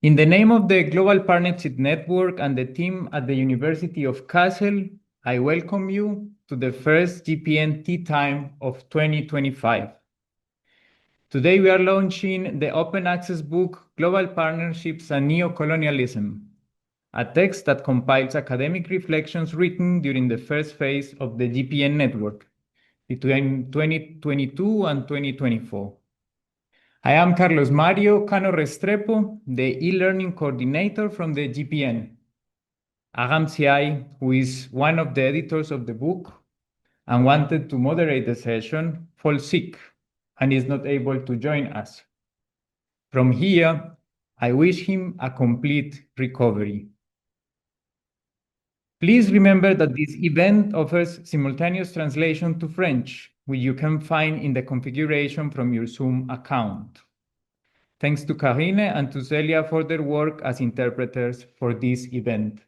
In the name of the Global Partnership Network and the team at the University of Kassel, I welcome you to the first GPN Tea Time of 2025. Today we are launching the open access book Global Partnerships and Neocolonialism, a text that compiles academic reflections written during the first phase of the GPN network between 2022 and 2024. I am Carlos Mario Cano Restrepo, the e-learning coordinator from the GPN. Agam Siai, who is one of the editors of the book and wanted to moderate the session, falls sick and is not able to join us. From here, I wish him a complete recovery. Please remember that this event offers simultaneous translation to French, which you can find in the configuration from your Zoom account. Thanks to Karine and to Celia for their work as interpreters for this event.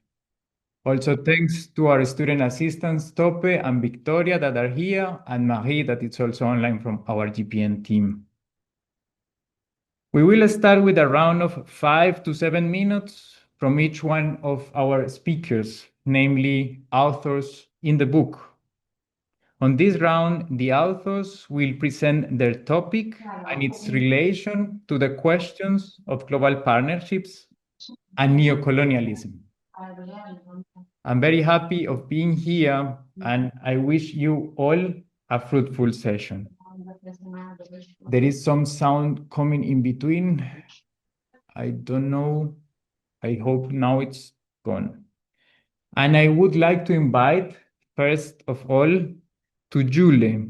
Also, thanks to our student assistants, Tope and Victoria, that are here, and Marie, that is also online from our GPN team. We will start with a round of 5 to 7 minutes from each one of our speakers, namely authors in the book. On this round, the authors will present their topic and its relation to the questions of global partnerships and neocolonialism. I'm very happy of being here, and I wish you all a fruitful session. There is some sound coming in between. I don't know. I hope now it's gone. And I would like to invite, first of all, to Jule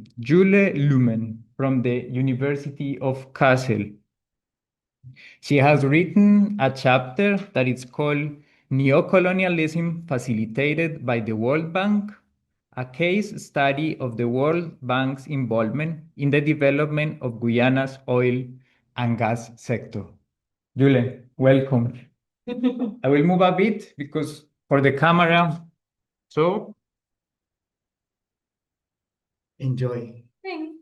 Lumen from the University of Kassel. She has written a chapter that is called Neocolonialism Facilitated by the World Bank, a case study of the World Bank's involvement in the development of Guyana's oil and gas sector. Jule, welcome. I will move a bit because for the camera, so enjoy. Thanks.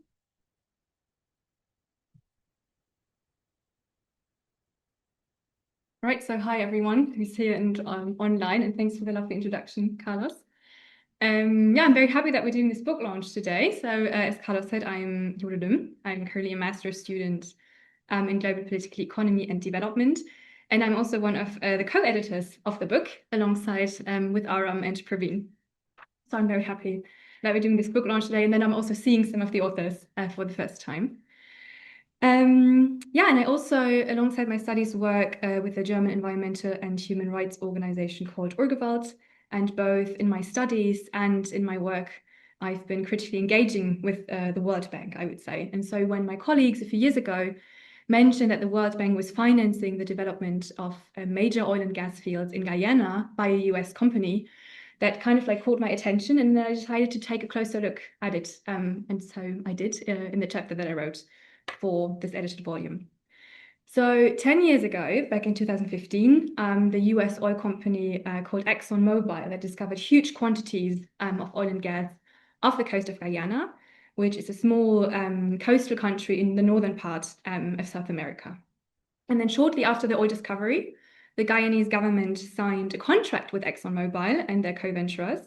Right, so hi everyone who's here and online, and thanks for the lovely introduction, Carlos. I'm very happy that we're doing this book launch today. So as Carlos said, I'm Jule Lüm. I'm currently a master's student in global political economy and development. And I'm also one of the co-editors of the book alongside with Aram and Praveen. So I'm very happy that we're doing this book launch today. And then I'm also seeing some of the authors for the first time. And I also, alongside my studies, work with a German environmental and human rights organization called Urgewald. And both in my studies and in my work, I've been critically engaging with the World Bank, I would say. And so when my colleagues a few years ago mentioned that the World Bank was financing the development of major oil and gas fields in Guyana by a US company, that kind of like caught my attention, and I decided to take a closer look at it. And so I did in the chapter that I wrote for this edited volume. So 10 years ago, back in 2015, the US oil company called ExxonMobil that discovered huge quantities of oil and gas off the coast of Guyana, which is a small coastal country in the northern part of South America. And then shortly after the oil discovery, the Guyanese government signed a contract with ExxonMobil and their co-venturers,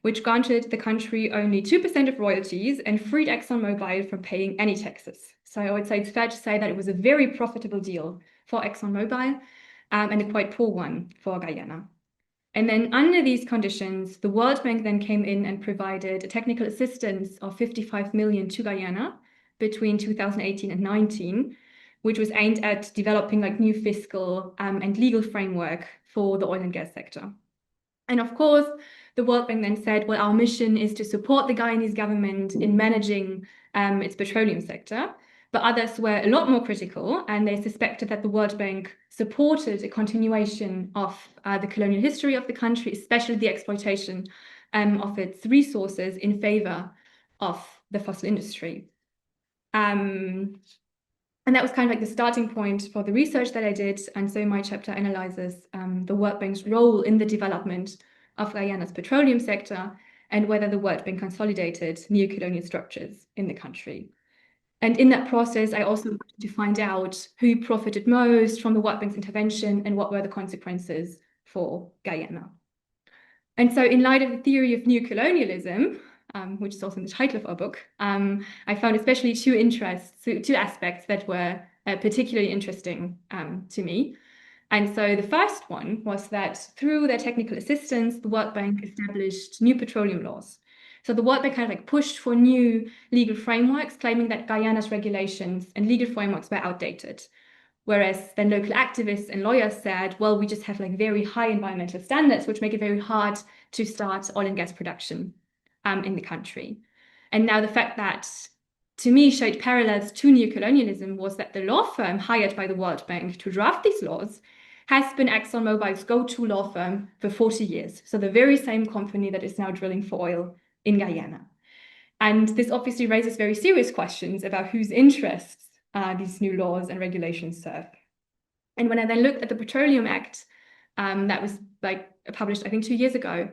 which granted the country only 2% of royalties and freed ExxonMobil from paying any taxes. So I would say it's fair to say that it was a very profitable deal for ExxonMobil and a quite poor one for Guyana. And then under these conditions, the World Bank then came in and provided a technical assistance of 55 million to Guyana between 2018 and 19, which was aimed at developing like new fiscal and legal framework for the oil and gas sector. And of course, the World Bank then said, well, our mission is to support the Guyanese government in managing its petroleum sector. But others were a lot more critical, and they suspected that the World Bank supported a continuation of the colonial history of the country, especially the exploitation of its resources in favor of the fossil industry. And that was kind of like the starting point for the research that I did. And so my chapter analyzes the World Bank's role in the development of Guyana's petroleum sector and whether the World Bank consolidated neo-colonial structures in the country. And in that process, I also wanted to find out who profited most from the World Bank's intervention and what were the consequences for Guyana. And so in light of the theory of neocolonialism, which is also in the title of our book, I found especially two aspects that were particularly interesting to me. And so the first one was that through their technical assistance, the World Bank established new petroleum laws. So the World Bank kind of like pushed for new legal frameworks, claiming that Guyana's regulations and legal frameworks were outdated. Whereas then local activists and lawyers said, well, we just have like very high environmental standards, which make it very hard to start oil and gas production in the country. And now the fact that, to me, showed parallels to neocolonialism was that the law firm hired by the World Bank to draft these laws has been ExxonMobil's go-to law firm for 40 years. So the very same company that is now drilling for oil in Guyana. And this obviously raises very serious questions about whose interests these new laws and regulations serve. And when I then looked at the Petroleum Act that was like published, I think 2 years ago,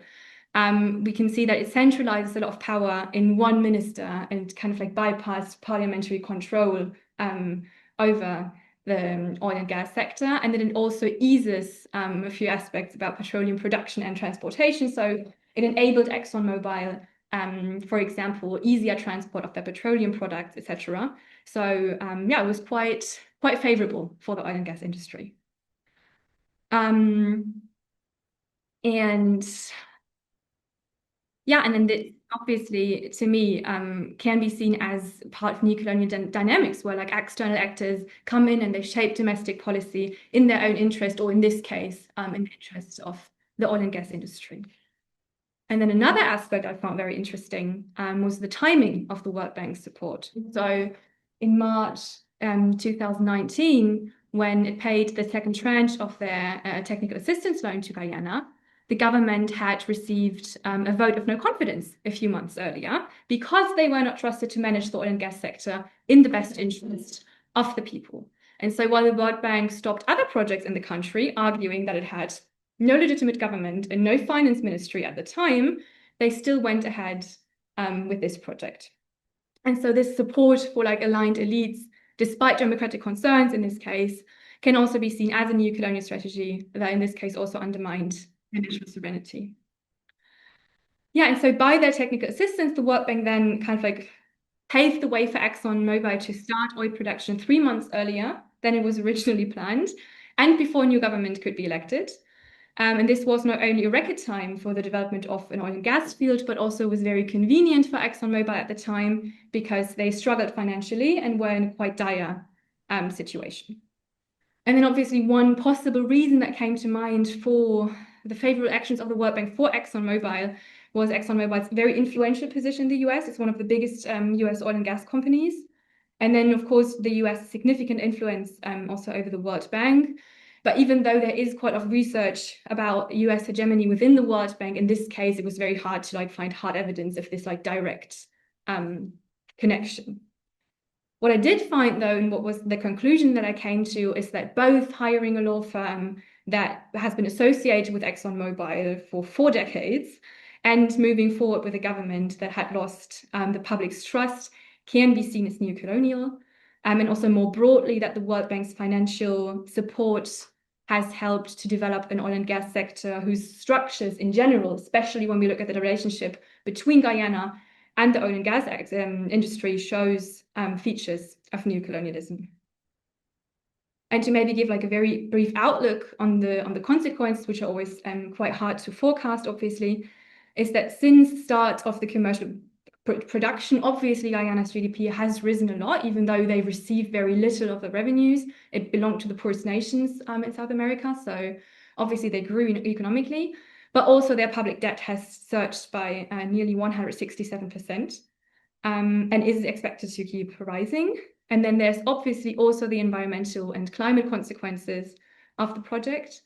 we can see that it centralizes a lot of power in one minister and kind of like bypassed parliamentary control over the oil and gas sector. And then it also eases a few aspects about petroleum production and transportation. So it enabled ExxonMobil, for example, easier transport of their petroleum products, etc. So yeah, it was quite favorable for the oil and gas industry. And yeah, and then this obviously, to me, can be seen as part of neocolonial dynamics, where like external actors come in and they shape domestic policy in their own interest, or in this case, in the interest of the oil and gas industry. And then another aspect I found very interesting was the timing of the World Bank support. So in March 2019, when it paid the second tranche of their technical assistance loan to Guyana, the government had received a vote of no confidence a few months earlier because they were not trusted to manage the oil and gas sector in the best interest of the people. And so while the World Bank stopped other projects in the country, arguing that it had no legitimate government and no finance ministry at the time, they still went ahead with this project. And so this support for like aligned elites, despite democratic concerns in this case, can also be seen as a neocolonial strategy that in this case also undermined national sovereignty. Yeah, and so by their technical assistance, the World Bank then kind of like paved the way for ExxonMobil to start oil production 3 months earlier than it was originally planned, and before a new government could be elected. And this was not only a record time for the development of an oil and gas field, but also was very convenient for ExxonMobil at the time because they struggled financially and were in a quite dire situation. And then obviously one possible reason that came to mind for the favorable actions of the World Bank for ExxonMobil was ExxonMobil's very influential position in the US. It's one of the biggest US oil and gas companies. And then, of course, the US significant influence also over the World Bank. But even though there is quite a lot of research about US hegemony within the World Bank, in this case, it was very hard to like find hard evidence of this like direct connection. What I did find, though, and what was the conclusion that I came to, is that both hiring a law firm that has been associated with ExxonMobil for 4 decades and moving forward with a government that had lost the public's trust can be seen as neocolonial. And also more broadly, that the World Bank's financial support has helped to develop an oil and gas sector whose structures in general, especially when we look at the relationship between Guyana and the oil and gas industry, shows features of neocolonialism. And to maybe give like a very brief outlook on the consequences, which are always quite hard to forecast, obviously, is that since the start of the commercial production, obviously Guyana's GDP has risen a lot, even though they receive very little of the revenues. It belonged to the poorest nations in South America, so obviously they grew economically, but also their public debt has surged by nearly 167%, and is expected to keep rising. And then there's obviously also the environmental and climate consequences of the project.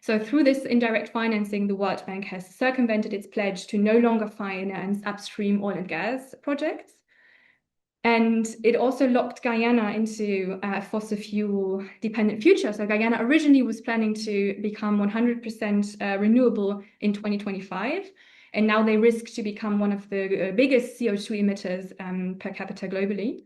So through this indirect financing, the World Bank has circumvented its pledge to no longer finance upstream oil and gas projects. And it also locked Guyana into a fossil fuel dependent future. So Guyana originally was planning to become 100% renewable in 2025. And now they risk to become one of the biggest CO2 emitters per capita globally.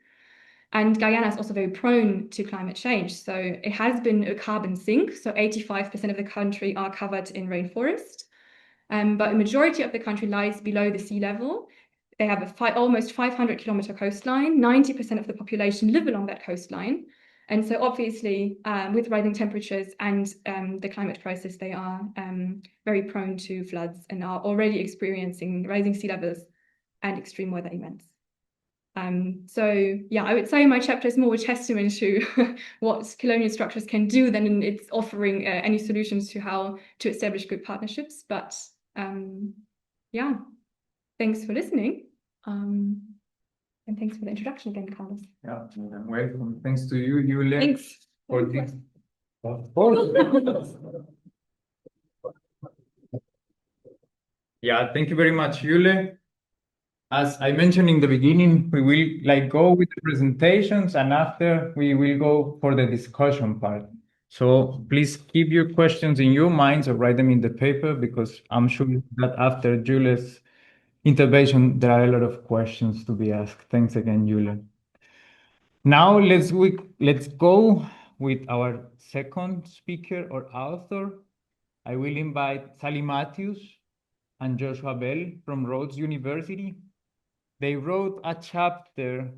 And Guyana is also very prone to climate change. So it has been a carbon sink. So 85% of the country are covered in rainforest. But a majority of the country lies below the sea level. They have almost 500-kilometer coastline. 90% of the population live along that coastline. And so obviously, with rising temperatures and the climate crisis, they are very prone to floods and are already experiencing rising sea levels and extreme weather events. So yeah, I would say my chapter is more a testament to what colonial structures can do than it's offering any solutions to how to establish good partnerships. But yeah, thanks for listening. And thanks for the introduction again, Carlos. Yeah, welcome. Thanks to you, Yule. Thanks. For this. Of course. Yeah, thank you very much, Yule. As I mentioned in the beginning, we will go with the presentations, and after we will go for the discussion part. So please keep your questions in your minds or write them in the paper, because I'm sure that after Yule's intervention, there are a lot of questions to be asked. Thanks again, Yule. Now let's go with our second speaker or author. I will invite Sally Matthews and Joshua Bell from Rhodes University. They wrote a chapter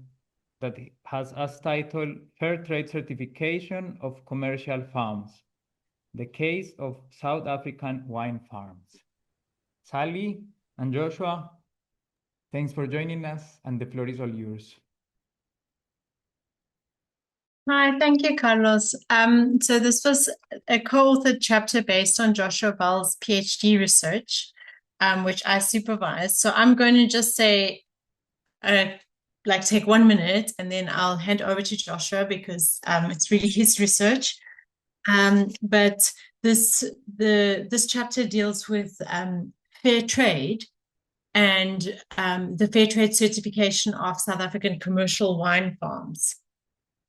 that has as title Fair Trade Certification of Commercial Farms, the case of South African wine farms. Sally and Joshua, thanks for joining us, and the floor is all yours. Hi, thank you, Carlos. So this was a co-authored chapter based on Joshua Bell's PhD research, which I supervised. So I'm going to just say, take 1 minute, and then I'll hand over to Joshua because it's really his research. But this chapter deals with fair trade and the fair trade certification of South African commercial wine farms.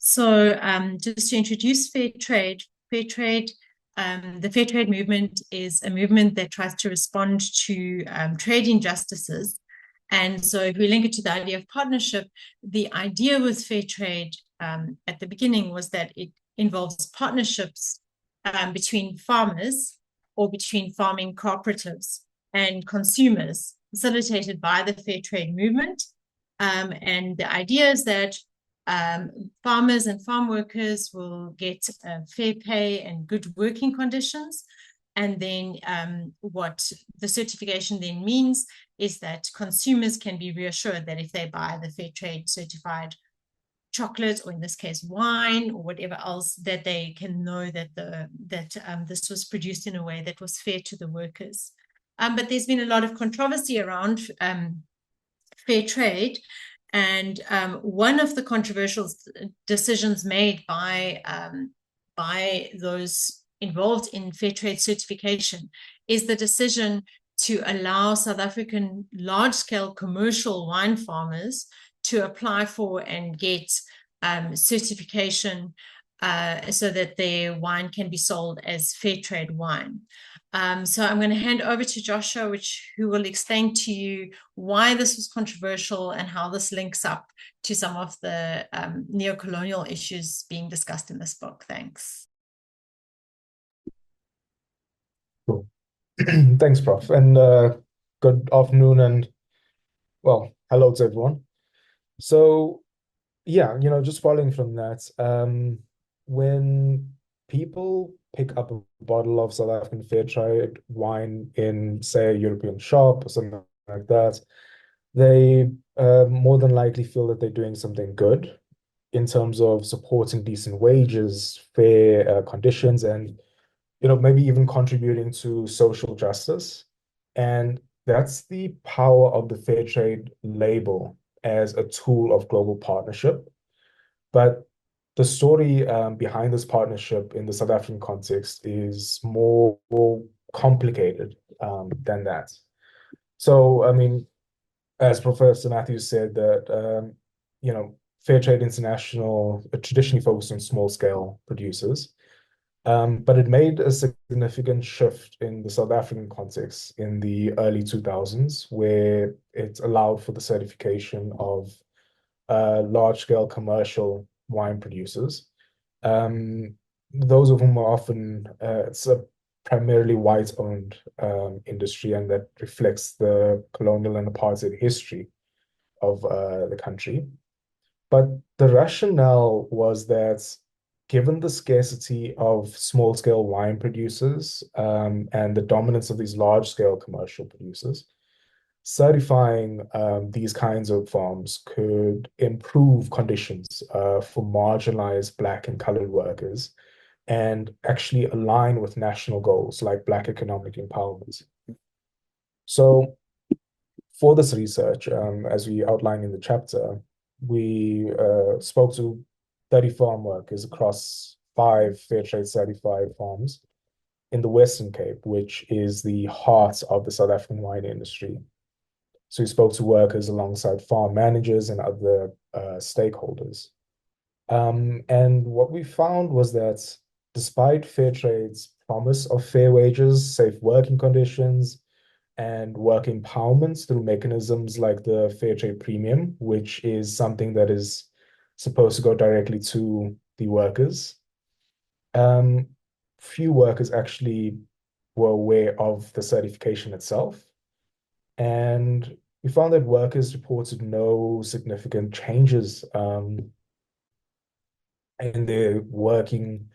So just to introduce fair trade, the fair trade movement is a movement that tries to respond to trade injustices. And so if we link it to the idea of partnership, the idea with fair trade at the beginning was that it involves partnerships between farmers or between farming cooperatives and consumers, facilitated by the fair trade movement. And the idea is that farmers and farm workers will get fair pay and good working conditions. And then what the certification then means is that consumers can be reassured that if they buy the fair trade certified chocolate, or in this case wine, or whatever else, that they can know that this was produced in a way that was fair to the workers. But there's been a lot of controversy around fair trade. And one of the controversial decisions made by those involved in fair trade certification is the decision to allow South African large-scale commercial wine farmers to apply for and get certification so that their wine can be sold as fair trade wine. So I'm going to hand over to Joshua, who will explain to you why this was controversial and how this links up to some of the neocolonial issues being discussed in this book. Thanks. Cool. Thanks, Prof. And good afternoon and, well, hello to everyone. So, yeah, just following from that, when people pick up a bottle of South African fair trade wine in, say, a European shop or something like that, they more than likely feel that they're doing something good in terms of supporting decent wages, fair conditions, and maybe even contributing to social justice. And that's the power of the fair trade label as a tool of global partnership. But the story behind this partnership in the South African context is more complicated than that. So, I mean, as Professor Matthews said, that Fair Trade International traditionally focused on small-scale producers, but it made a significant shift in the South African context in the early 2000s, where it allowed for the certification of large-scale commercial wine producers. Those of whom are often, it's a primarily white-owned industry, and that reflects the colonial and apartheid history of the country. But the rationale was that given the scarcity of small-scale wine producers and the dominance of these large-scale commercial producers, certifying these kinds of farms could improve conditions for marginalized Black and colored workers and actually align with national goals like Black economic empowerment. So for this research, as we outline in the chapter, we spoke to 30 farm workers across 5 fair trade certified farms in the Western Cape, which is the heart of the South African wine industry. So we spoke to workers alongside farm managers and other stakeholders. And what we found was that despite fair trade's promise of fair wages, safe working conditions, and work empowerment through mechanisms like the fair trade premium, which is something that is supposed to go directly to the workers, few workers actually were aware of the certification itself. And we found that workers reported no significant changes in their working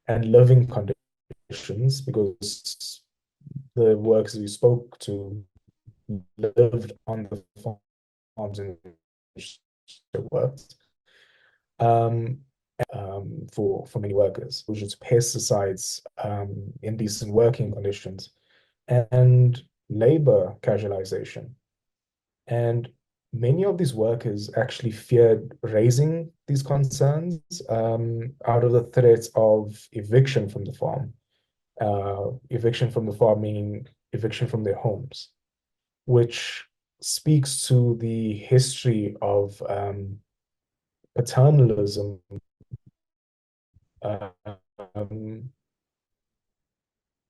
and living conditions because the workers we spoke to lived on the farms in which they worked. For many workers, which is pesticides, indecent working conditions, and labor casualization. And many of these workers actually feared raising these concerns out of the threat of eviction from the farm. Eviction from the farm meaning eviction from their homes, which speaks to the history of paternalism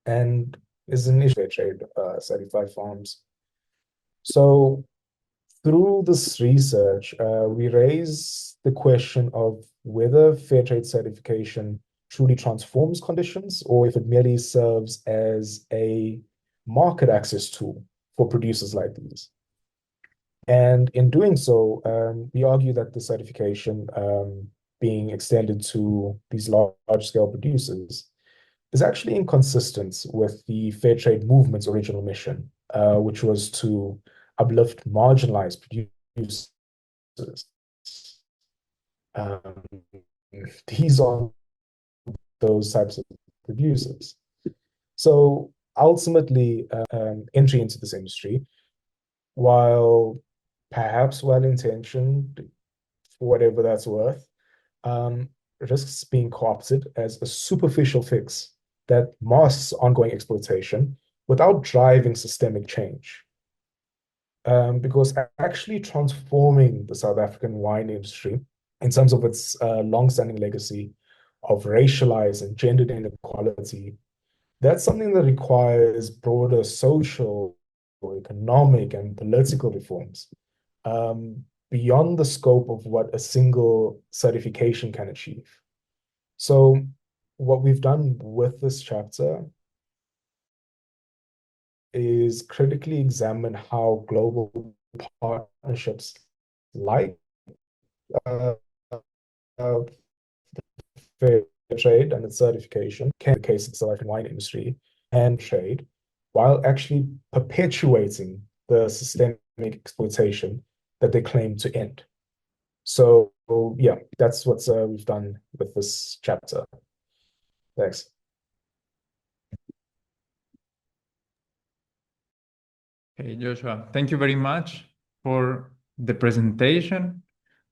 and is an issue trade certified farms. So through this research, we raise the question of whether fair trade certification truly transforms conditions or if it merely serves as a market access tool for producers like these. And in doing so, we argue that the certification being extended to these large-scale producers is actually inconsistent with the fair trade movement's original mission, which was to uplift marginalized producers. These are those types of producers. So ultimately, entry into this industry, while perhaps well-intentioned, for whatever that's worth, risks being co-opted as a superficial fix that masks ongoing exploitation without driving systemic change. Because actually transforming the South African wine industry in terms of its long-standing legacy of racialized and gendered inequality, that's something that requires broader social, economic, and political reforms beyond the scope of what a single certification can achieve. So what we've done with this chapter is critically examine how global partnerships like fair trade and its certification, can in the case of the South African wine industry and trade, while actually perpetuating the systemic exploitation that they claim to end. So yeah, that's what we've done with this chapter. Thanks. Hey, Joshua, thank you very much for the presentation.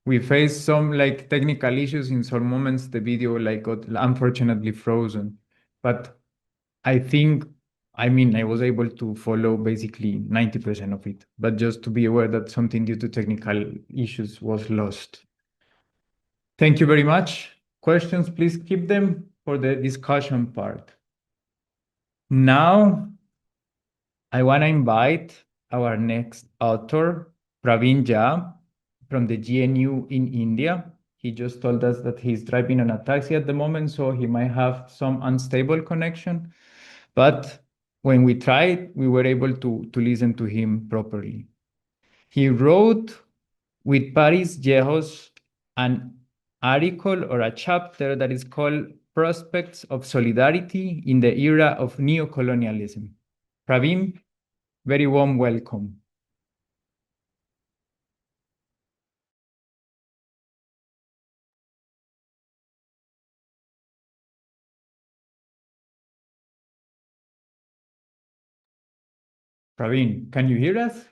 We faced some like technical issues in some moments. The video like got unfortunately frozen, but I think, I mean, I was able to follow basically 90% of it, but just to be aware that something due to technical issues was lost. Thank you very much. Questions, please keep them for the discussion part. Now, I want to invite our next author, Praveen Jha. from the GNU in India. He just told us that he's driving on a taxi at the moment, so he might have some unstable connection. But when we tried, we were able to listen to him properly. He wrote with Paris Jehos an article or a chapter that is called Prospects of Solidarity in the Era of Neocolonialism. Praveen, very warm welcome. Praveen, can you hear us?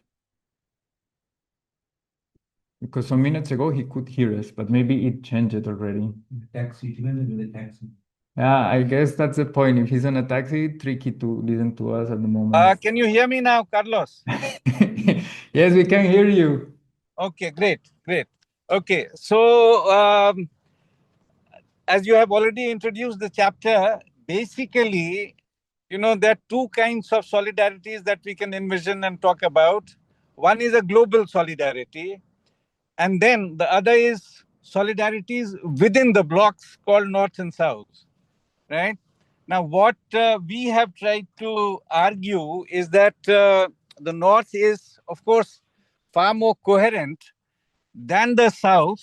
Because some minutes ago he could hear us, but maybe it changed already. Taxi, the taxi. Yeah, I guess that's the point. If he's on a taxi, tricky to listen to us at the moment. Can you hear me now, Carlos? Yes, we can hear you. Okay, great. Okay, so as you have already introduced the chapter, basically, there are two kinds of solidarities that we can envision and talk about. One is a global solidarity, and then the other is solidarities within the blocks called North and South, right? Now, what we have tried to argue is that the North is, of course, far more coherent than the South.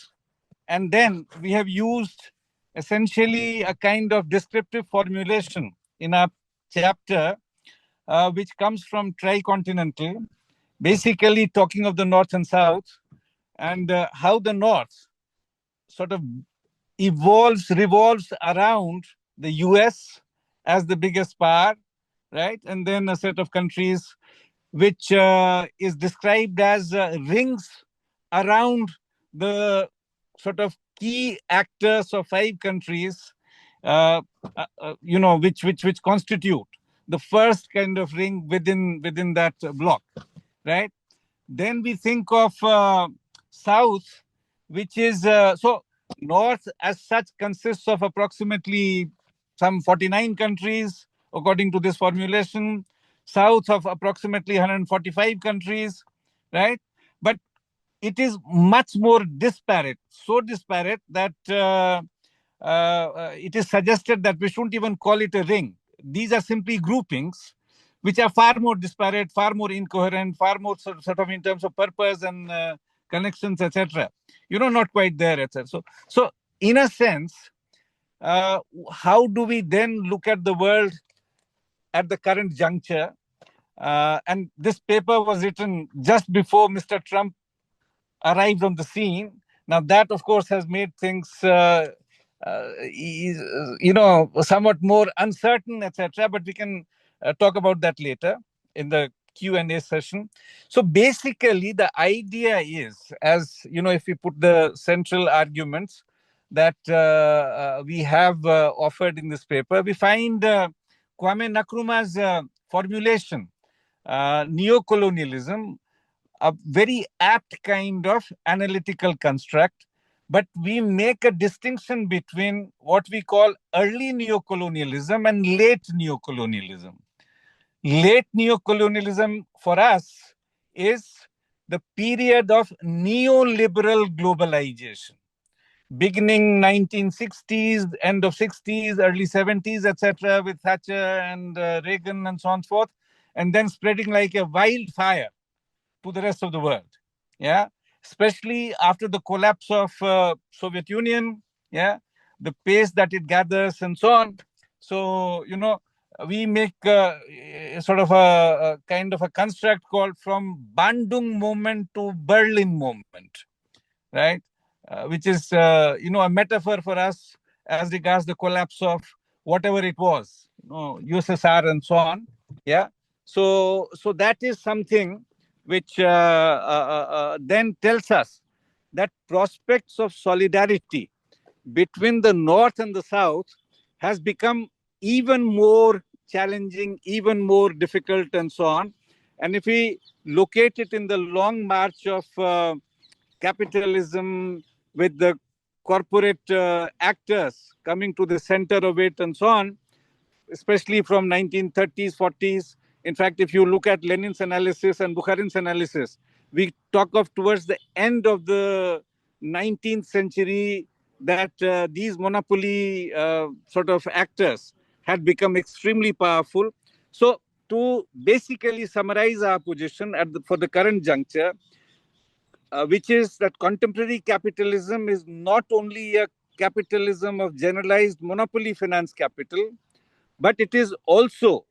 And then we have used essentially a kind of descriptive formulation in our chapter, which comes from tricontinental, basically talking of the North and South and how the North sort of revolves around the US as the biggest power, right? And then a set of countries which is described as rings around the sort of key actors of 5 countries, which constitute the first kind of ring within that block, right? Then we think of South, which is so North as such consists of approximately some 49 countries, according to this formulation. South of approximately 145 countries, right? But it is much more disparate, so disparate that it is suggested that we shouldn't even call it a ring. These are simply groupings which are far more disparate, far more incoherent, far more sort of in terms of purpose and connections, etc. Not quite there, etc. So in a sense, how do we then look at the world at the current juncture? And this paper was written just before Mr. Trump arrived on the scene. Now that, of course, has made things, somewhat more uncertain, etc. But we can talk about that later in the Q&A session. So basically, the idea is, as if we put the central arguments that we have offered in this paper, we find Kwame Nkrumah's formulation, neocolonialism, a very apt kind of analytical construct, but we make a distinction between what we call early neocolonialism and late neocolonialism. Late neocolonialism for us is the period of neoliberal globalization, beginning 1960s, end of 60s, early 70s, etc., with Thatcher and Reagan and so on and so forth, and then spreading like a wildfire to the rest of the world, yeah, especially after the collapse of Soviet Union, yeah, the pace that it gathers and so on. So we make sort of a kind of a construct called from Bandung moment to Berlin moment, right? Which is a metaphor for us as regards the collapse of whatever it was, USSR and so on, yeah. So that is something which then tells us that prospects of solidarity between the North and the South has become even more challenging, even more difficult, and so on. And if we locate it in the long march of capitalism with the corporate actors coming to the center of it and so on, especially from 1930s, 40s. In fact, if you look at Lenin's analysis and Bukharin's analysis, we talk of towards the end of the 19th century that these monopoly sort of actors had become extremely powerful. So to basically summarize our position for the current juncture, which is that contemporary capitalism is not only a capitalism of generalized monopoly finance capital, but it is also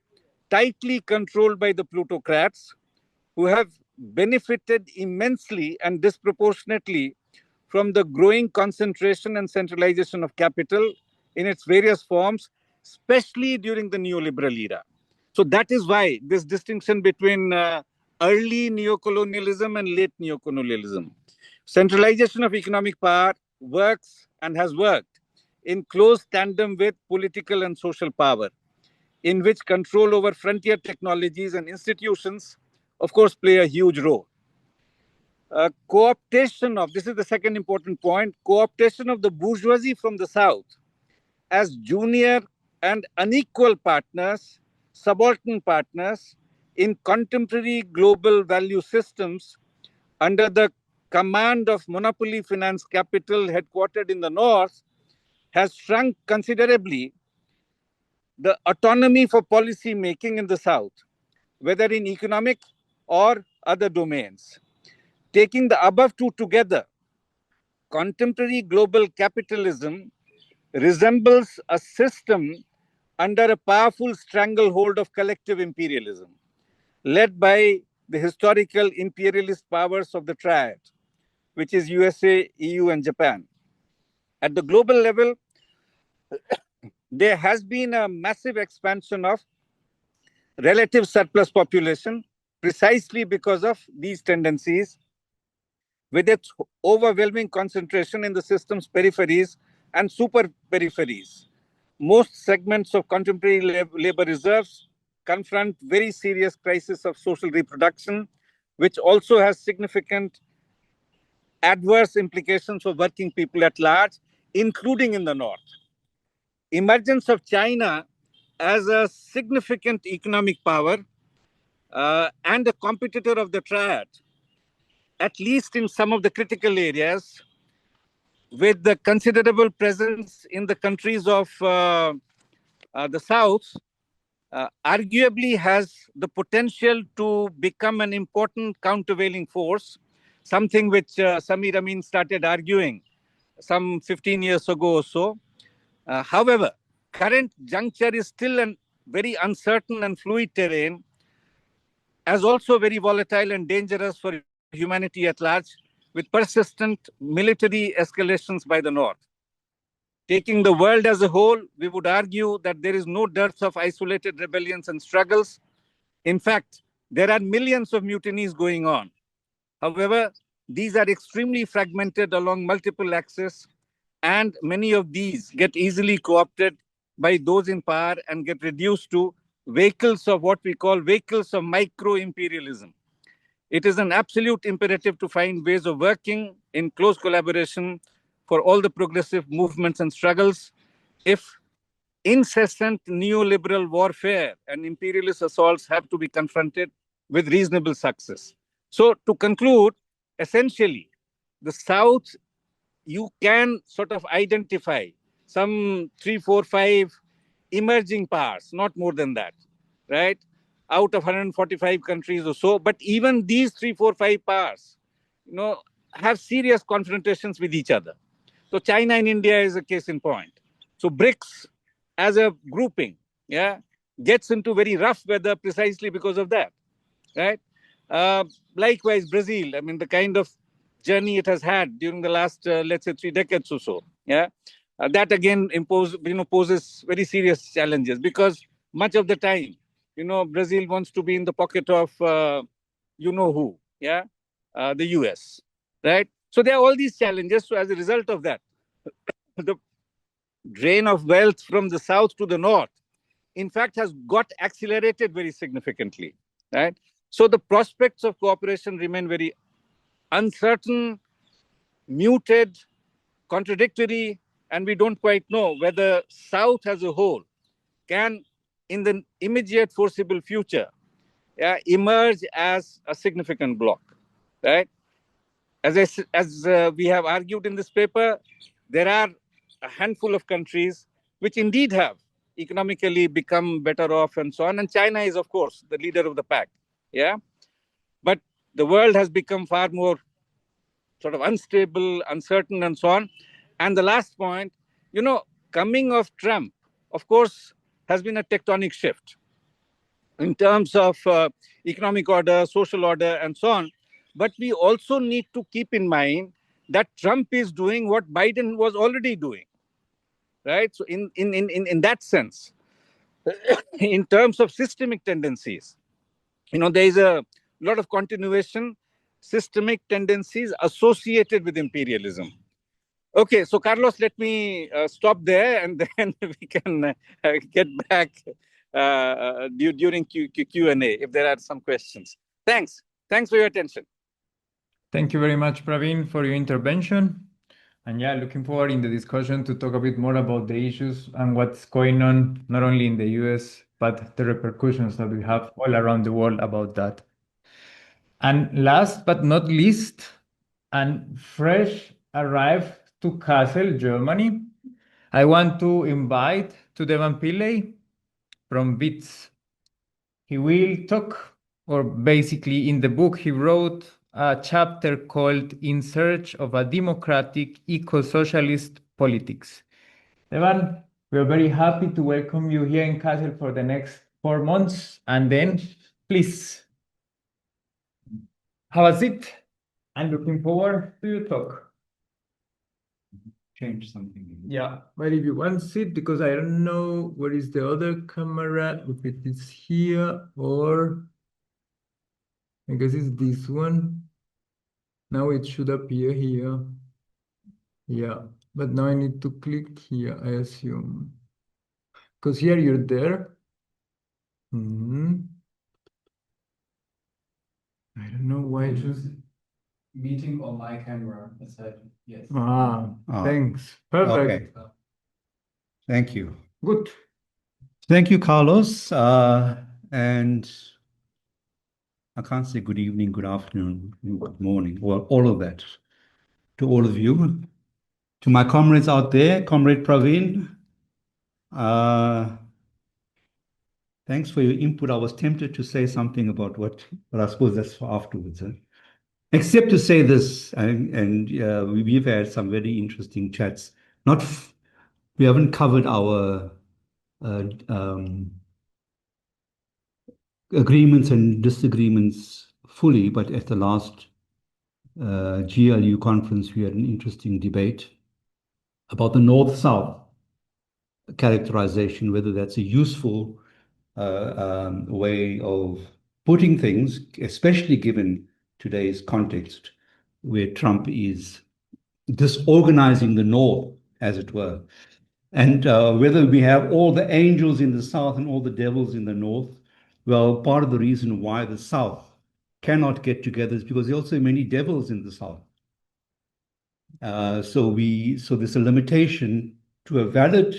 tightly controlled by the plutocrats who have benefited immensely and disproportionately from the growing concentration and centralization of capital in its various forms, especially during the neoliberal era. So that is why this distinction between early neocolonialism and late neocolonialism. Centralization of economic power works and has worked in close tandem with political and social power, in which control over frontier technologies and institutions, of course, play a huge role. This is the second important point, co-optation of the bourgeoisie from the South as junior and unequal partners, subaltern partners in contemporary global value systems under the command of monopoly finance capital headquartered in the North has shrunk considerably the autonomy for policy making in the South, whether in economic or other domains. Taking the above two together, contemporary global capitalism resembles a system under a powerful stranglehold of collective imperialism, led by the historical imperialist powers of the Triad, which is USA, EU, and Japan. At the global level, there has been a massive expansion of relative surplus population precisely because of these tendencies, with its overwhelming concentration in the system's peripheries and super peripheries. Most segments of contemporary labor reserves confront very serious crisis of social reproduction, which also has significant adverse implications for working people at large, including in the North. Emergence of China as a significant economic power and a competitor of the Triad, at least in some of the critical areas, with the considerable presence in the countries of the South, arguably has the potential to become an important countervailing force, something which Samir Amin started arguing some 15 years ago or so. However, current juncture is still a very uncertain and fluid terrain, as also very volatile and dangerous for humanity at large, with persistent military escalations by the North. Taking the world as a whole, we would argue that there is no dearth of isolated rebellions and struggles. In fact, there are millions of mutinies going on. However, these are extremely fragmented along multiple axes, and many of these get easily co-opted by those in power and get reduced to vehicles of what we call vehicles of micro-imperialism. It is an absolute imperative to find ways of working in close collaboration for all the progressive movements and struggles if incessant neoliberal warfare and imperialist assaults have to be confronted with reasonable success. So to conclude, essentially, the South, you can sort of identify some 3, 4, 5 emerging powers, not more than that, right? Out of 145 countries or so. But even these 3, 4, 5 powers, have serious confrontations with each other. So China and India is a case in point. So BRICS as a grouping, gets into very rough weather precisely because of that, right? Likewise, Brazil, I mean, the kind of journey it has had during the last, let's say, 3 decades or so, that again poses very serious challenges because much of the time, Brazil wants to be in the pocket of, who, the US, right? So there are all these challenges. So as a result of that, the drain of wealth from the south to the north, in fact, has got accelerated very significantly, right? So the prospects of cooperation remain very uncertain, muted, contradictory, and we don't quite know whether South as a whole can, in the immediate foreseeable future, emerge as a significant bloc. right? As we have argued in this paper, there are a handful of countries which indeed have economically become better off and so on. And China is, of course, the leader of the pack. Yeah. But the world has become far more sort of unstable, uncertain, and so on. And the last point, coming of Trump, of course, has been a tectonic shift in terms of economic order, social order, and so on. But we also need to keep in mind that Trump is doing what Biden was already doing, right? So in that sense, in terms of systemic tendencies, there is a lot of continuation, systemic tendencies associated with imperialism. Okay, so Carlos, let me stop there, and then we can get back during Q&A if there are some questions. Thanks for your attention. Thank you very much, Praveen, for your intervention. And yeah, looking forward in the discussion to talk a bit more about the issues and what's going on, not only in the US, but the repercussions that we have all around the world about that. And last but not least, and fresh arrived to Kassel, Germany, I want to invite to Devan Pillay from WITS. He will talk, or basically in the book, he wrote a chapter called In Search of a Democratic Eco-Socialist Politics. Devan, we are very happy to welcome you here in Kassel for the next 4 months. And then, please, have a seat. I'm looking forward to your talk. Change something. Yeah, but if you want to sit, because I don't know where is the other camera, if it is here or I guess it's this one. Now it should appear here. Yeah, but now I need to click here, I assume. Because here you're there. I don't know why. Choose meeting on my camera. I said yes. Thanks. Perfect. Okay. Thank you. Good. Thank you, Carlos. And I can't say good evening, good afternoon, good morning, well, all of that to all of you. To my comrades out there, Comrade Praveen, thanks for your input. I was tempted to say something about but I suppose that's for afterwards. Except to say this, and we've had some very interesting chats. We haven't covered our agreements and disagreements fully, but at the last GLU conference, we had an interesting debate about the North-South characterization, whether that's a useful way of putting things, especially given today's context, where Trump is disorganizing the North, as it were. And whether we have all the angels in the South and all the devils in the North. Well, part of the reason why the South cannot get together is because there are also many devils in the South. So there's a limitation to a valid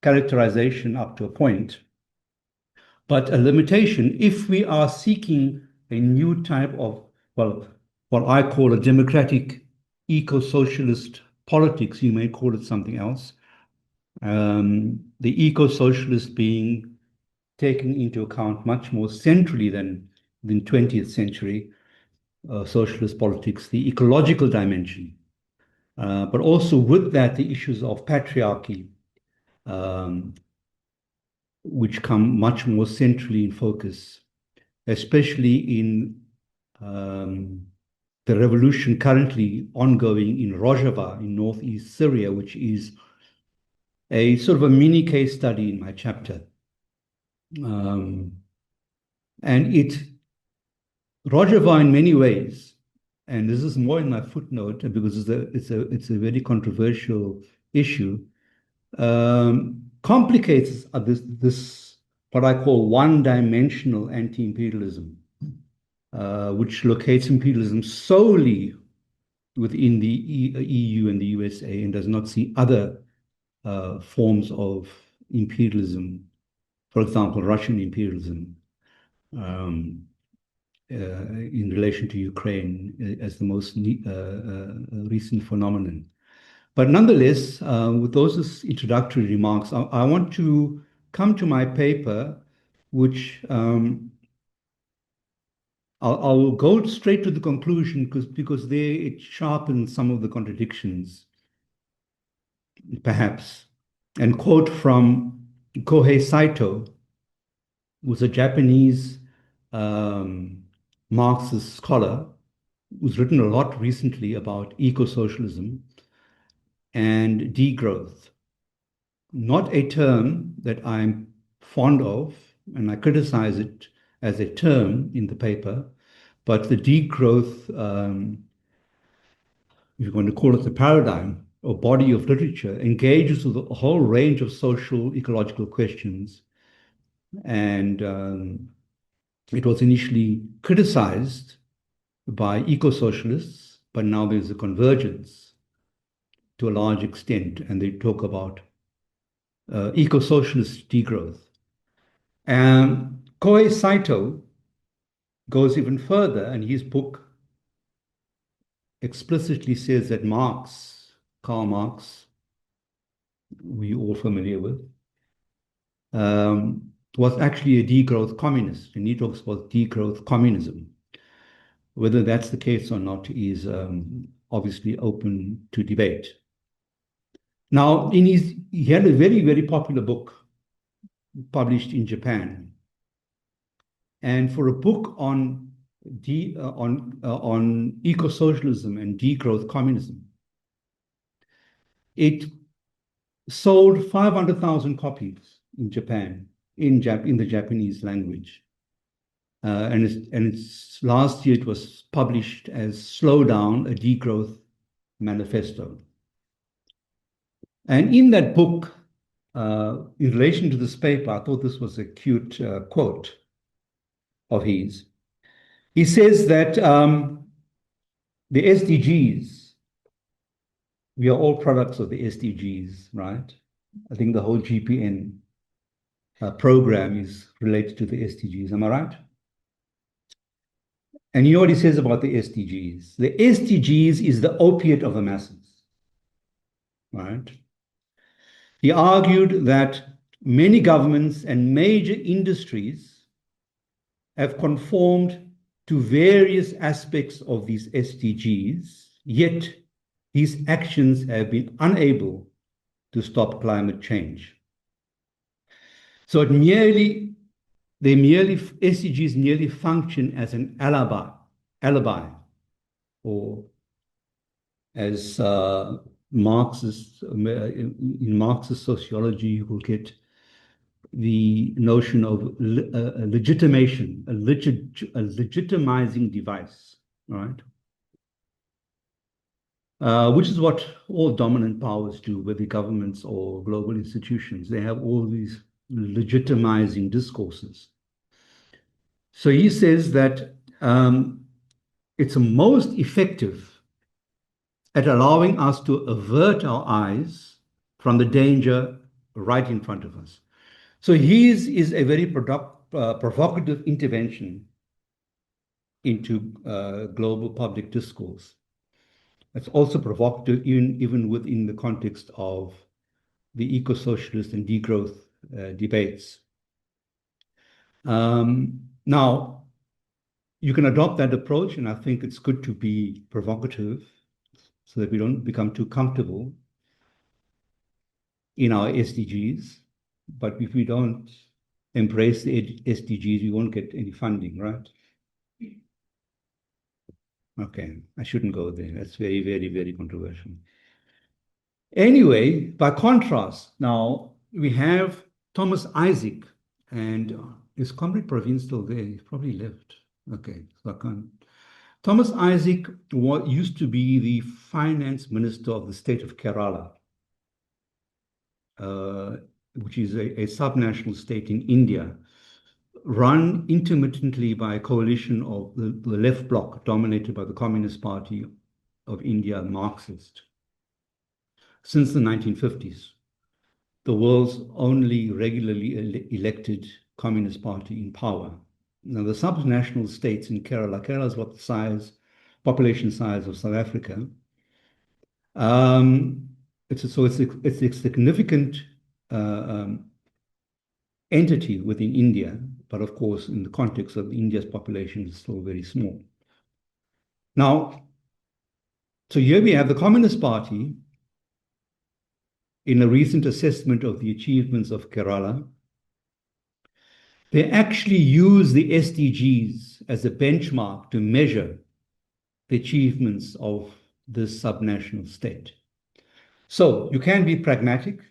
characterization up to a point, but a limitation if we are seeking a new type of, well, what I call a democratic eco-socialist politics. You may call it something else. The eco-socialist being taken into account much more centrally than 20th century socialist politics, the ecological dimension, but also with that, the issues of patriarchy, which come much more centrally in focus, especially in the revolution currently ongoing in Rojava in northeast Syria, which is a sort of a mini case study in my chapter. And Rojava in many ways, and this is more in my footnote because it's a very controversial issue, complicates this what I call one-dimensional anti-imperialism, which locates imperialism solely within the EU and the USA and does not see other forms of imperialism, for example, Russian imperialism. in relation to Ukraine as the most recent phenomenon. But nonetheless, with those introductory remarks, I want to come to my paper, which I'll go straight to the conclusion because there it sharpens some of the contradictions, perhaps, and quote from Kohei Saito, who's a Japanese Marxist scholar who's written a lot recently about eco-socialism and degrowth. Not a term that I'm fond of, and I criticize it as a term in the paper, but the degrowth, if you're going to call it the paradigm or body of literature, engages with a whole range of social, ecological questions. And it was initially criticized by eco-socialists, but now there's a convergence to a large extent, and they talk about eco-socialist degrowth. And Kohei Saito goes even further, and his book explicitly says that Karl Marx, we're all familiar with, was actually a degrowth communist, and he talks about degrowth communism. Whether that's the case or not is obviously open to debate. Now, he had a very, very popular book published in Japan. And for a book on eco-socialism and degrowth communism, it sold 500,000 copies in Japan in the Japanese language. And its last year it was published as Slow Down, a Degrowth Manifesto. And in that book, in relation to this paper, I thought this was a cute quote of his. He says that the SDGs, we are all products of the SDGs, right? I think the whole GPN program is related to the SDGs, am I right? And you know what he says about the SDGs? The SDGs is the opiate of the masses, right? He argued that many governments and major industries have conformed to various aspects of these SDGs, yet these actions have been unable to stop climate change. So SDGs merely function as an alibi, or as Marxist, in Marxist sociology, you will get the notion of a legitimizing device, right? Which is what all dominant powers do, whether governments or global institutions. They have all these legitimizing discourses. So he says that it's most effective at allowing us to avert our eyes from the danger right in front of us. So his is a very provocative intervention into global public discourse. It's also provocative even within the context of the eco-socialist and degrowth debates. Now, you can adopt that approach, and I think it's good to be provocative so that we don't become too comfortable in our SDGs. But if we don't embrace the SDGs, we won't get any funding, right? Okay, I shouldn't go there. That's very, very, very controversial. Anyway, by contrast, now we have Thomas Isaac, and is Comrade Praveen still there? He's probably left. Okay, so I can't. Thomas Isaac used to be the finance minister of the state of Kerala, which is a subnational state in India, run intermittently by a coalition of the left bloc dominated by the Communist Party of India, Marxist. Since the 1950s, the world's only regularly elected Communist Party in power Now, the subnational states in Kerala is what the population size of South Africa. It's a significant entity within India, but of course, in the context of India's population, it's still very small. Now, so here we have the Communist Party in a recent assessment of the achievements of Kerala. They actually use the SDGs as a benchmark to measure the achievements of this subnational state. So you can be pragmatic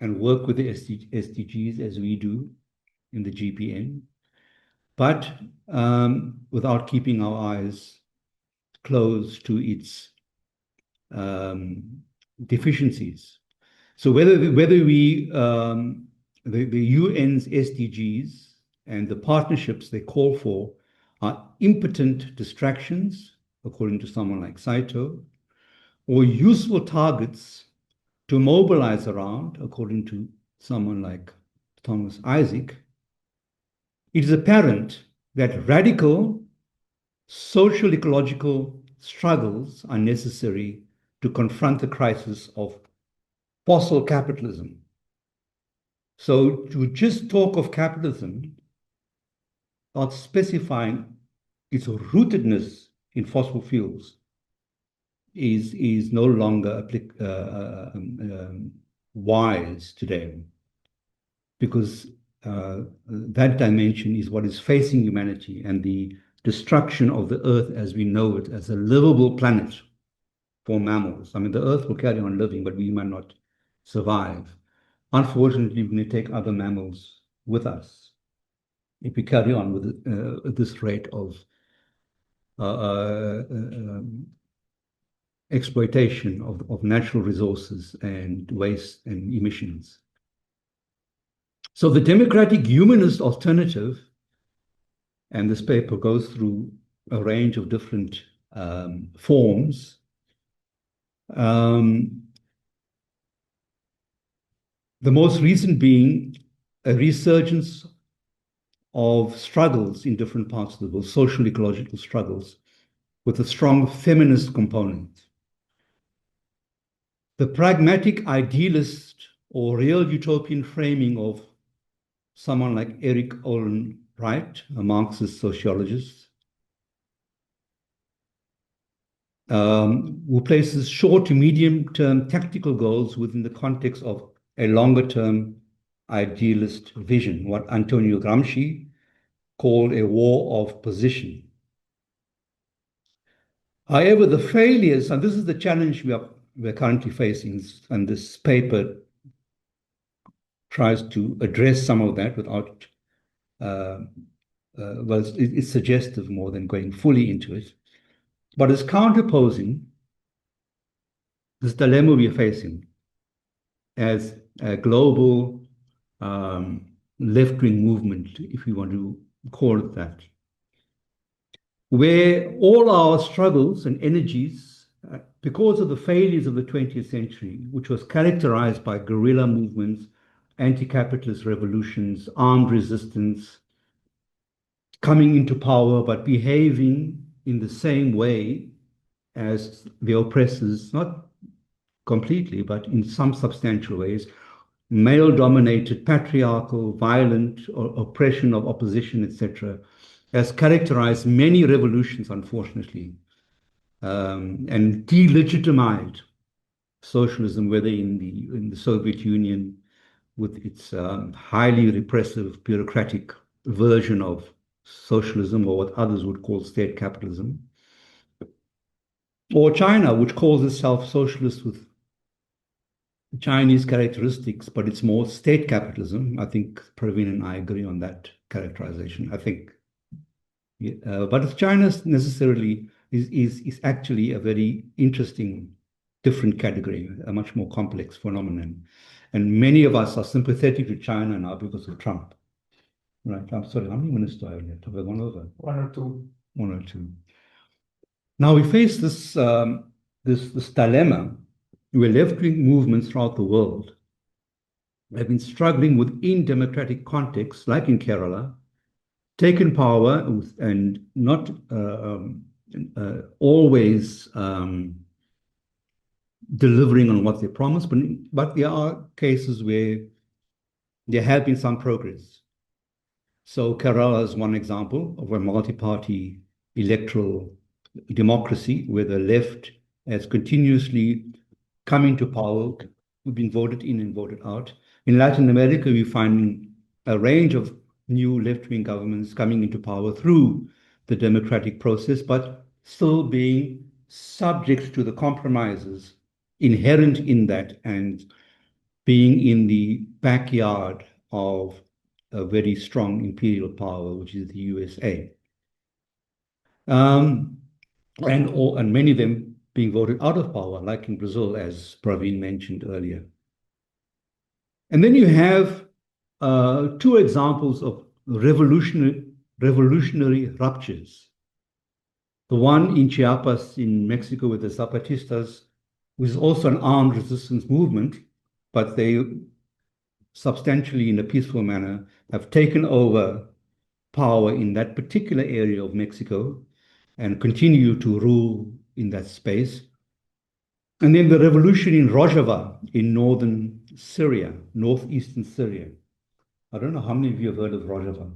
and work with the SDGs as we do in the GPN, but without keeping our eyes closed to its deficiencies. So whether we the UN's SDGs and the partnerships they call for are impotent distractions, according to someone like Saito, or useful targets to mobilize around, according to someone like Thomas Isaac, it is apparent that radical social ecological struggles are necessary to confront the crisis of fossil capitalism. So to just talk of capitalism, not specifying its rootedness in fossil fuels, is no longer wise today, because that dimension is what is facing humanity, and the destruction of the earth as we know it, as a livable planet for mammals. I mean, the earth will carry on living, but we might not survive. Unfortunately, we're going to take other mammals with us if we carry on with this rate of exploitation of natural resources and waste and emissions. So the democratic humanist alternative, and this paper goes through a range of different forms, the most recent being a resurgence of struggles in different parts of the world, social ecological struggles, with a strong feminist component. The pragmatic idealist or real utopian framing of someone like Eric Olin Wright, a Marxist sociologist, who places short to medium-term tactical goals within the context of a longer-term idealist vision, what Antonio Gramsci called a war of position. However, the failures, and this is the challenge we're currently facing, and this paper tries to address some of that without, well, it's suggestive more than going fully into it, but it's counterposing this dilemma we are facing as a global left-wing movement, if we want to call it that, where all our struggles and energies, because of the failures of the 20th century, which was characterized by guerrilla movements, anti-capitalist revolutions, armed resistance, coming into power but behaving in the same way as the oppressors, not completely, but in some substantial ways, male-dominated, patriarchal, violent oppression of opposition, etc., has characterized many revolutions, unfortunately, and delegitimized socialism, whether in the Soviet Union with its highly repressive, bureaucratic version of socialism, or what others would call state capitalism, or China, which calls itself socialist with Chinese characteristics, but it's more state capitalism. I think Praveen and I agree on that characterization. I think, but China necessarily is actually a very interesting, different category, a much more complex phenomenon. And many of us are sympathetic to China now because of Trump. Right, I'm sorry, how many minutes do I have left? Have I gone over? 1 or 2. 1 or 2. Now we face this dilemma where left-wing movements throughout the world have been struggling within democratic contexts, like in Kerala, taken power and not always delivering on what they promised, but there are cases where there have been some progress. So Kerala is one example of a multi-party electoral democracy where the left has continuously come into power, been voted in and voted out. In Latin America, we find a range of new left-wing governments coming into power through the democratic process, but still being subject to the compromises inherent in that and being in the backyard of a very strong imperial power, which is the USA. And many of them being voted out of power, like in Brazil, as Praveen mentioned earlier. And then you have two examples of revolutionary ruptures. The one in Chiapas in Mexico with the Zapatistas, which is also an armed resistance movement, but they substantially, in a peaceful manner, have taken over power in that particular area of Mexico and continue to rule in that space. And then the revolution in Rojava in northern Syria, northeastern Syria. I don't know how many of you have heard of Rojava.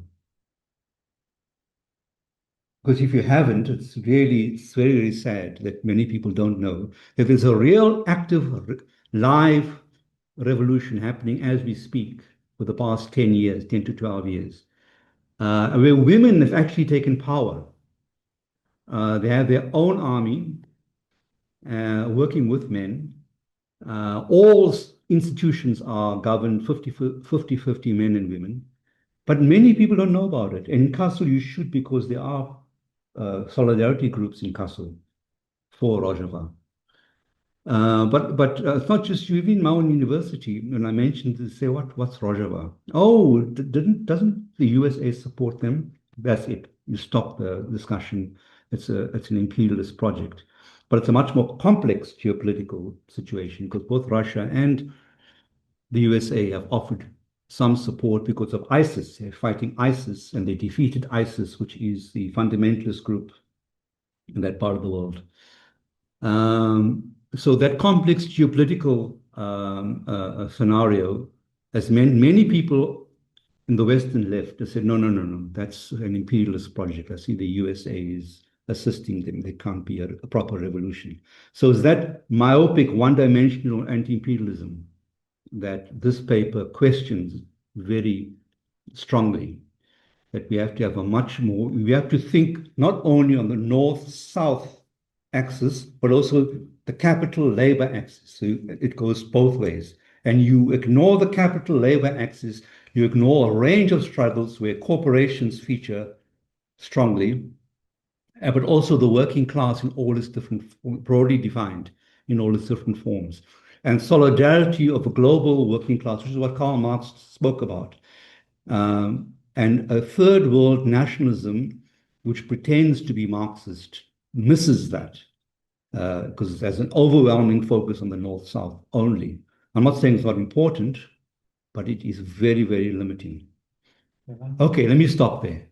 Because if you haven't, it's very, very sad that many people don't know that there's a real active live revolution happening as we speak for the past 10 years, 10 to 12 years, where women have actually taken power. They have their own army working with men. All institutions are governed 50-50 men and women. But many people don't know about it. And in Kassel, you should, because there are solidarity groups in Kassel for Rojava. But it's not just you. Even Maun University, when I mentioned this, say, what's Rojava? Oh, doesn't the USA support them? That's it. You stop the discussion. It's an imperialist project. But it's a much more complex geopolitical situation because both Russia and the USA have offered some support because of ISIS. They're fighting ISIS, and they defeated ISIS, which is the fundamentalist group in that part of the world. So that complex geopolitical scenario has meant many people in the Western left have said, no, that's an imperialist project. I see the USA is assisting them. There can't be a proper revolution. So it's that myopic, one-dimensional anti-imperialism that this paper questions very strongly, that we have to have we have to think not only on the north-south axis, but also the capital labor axis. So it goes both ways. And you ignore the capital labor axis, you ignore a range of struggles where corporations feature strongly, but also the working class in all its different, broadly defined in all its different forms. And solidarity of a global working class, which is what Karl Marx spoke about. And a third world nationalism, which pretends to be Marxist, misses that because there's an overwhelming focus on the North-South only. I'm not saying it's not important, but it is very, very limiting. Okay, let me stop there.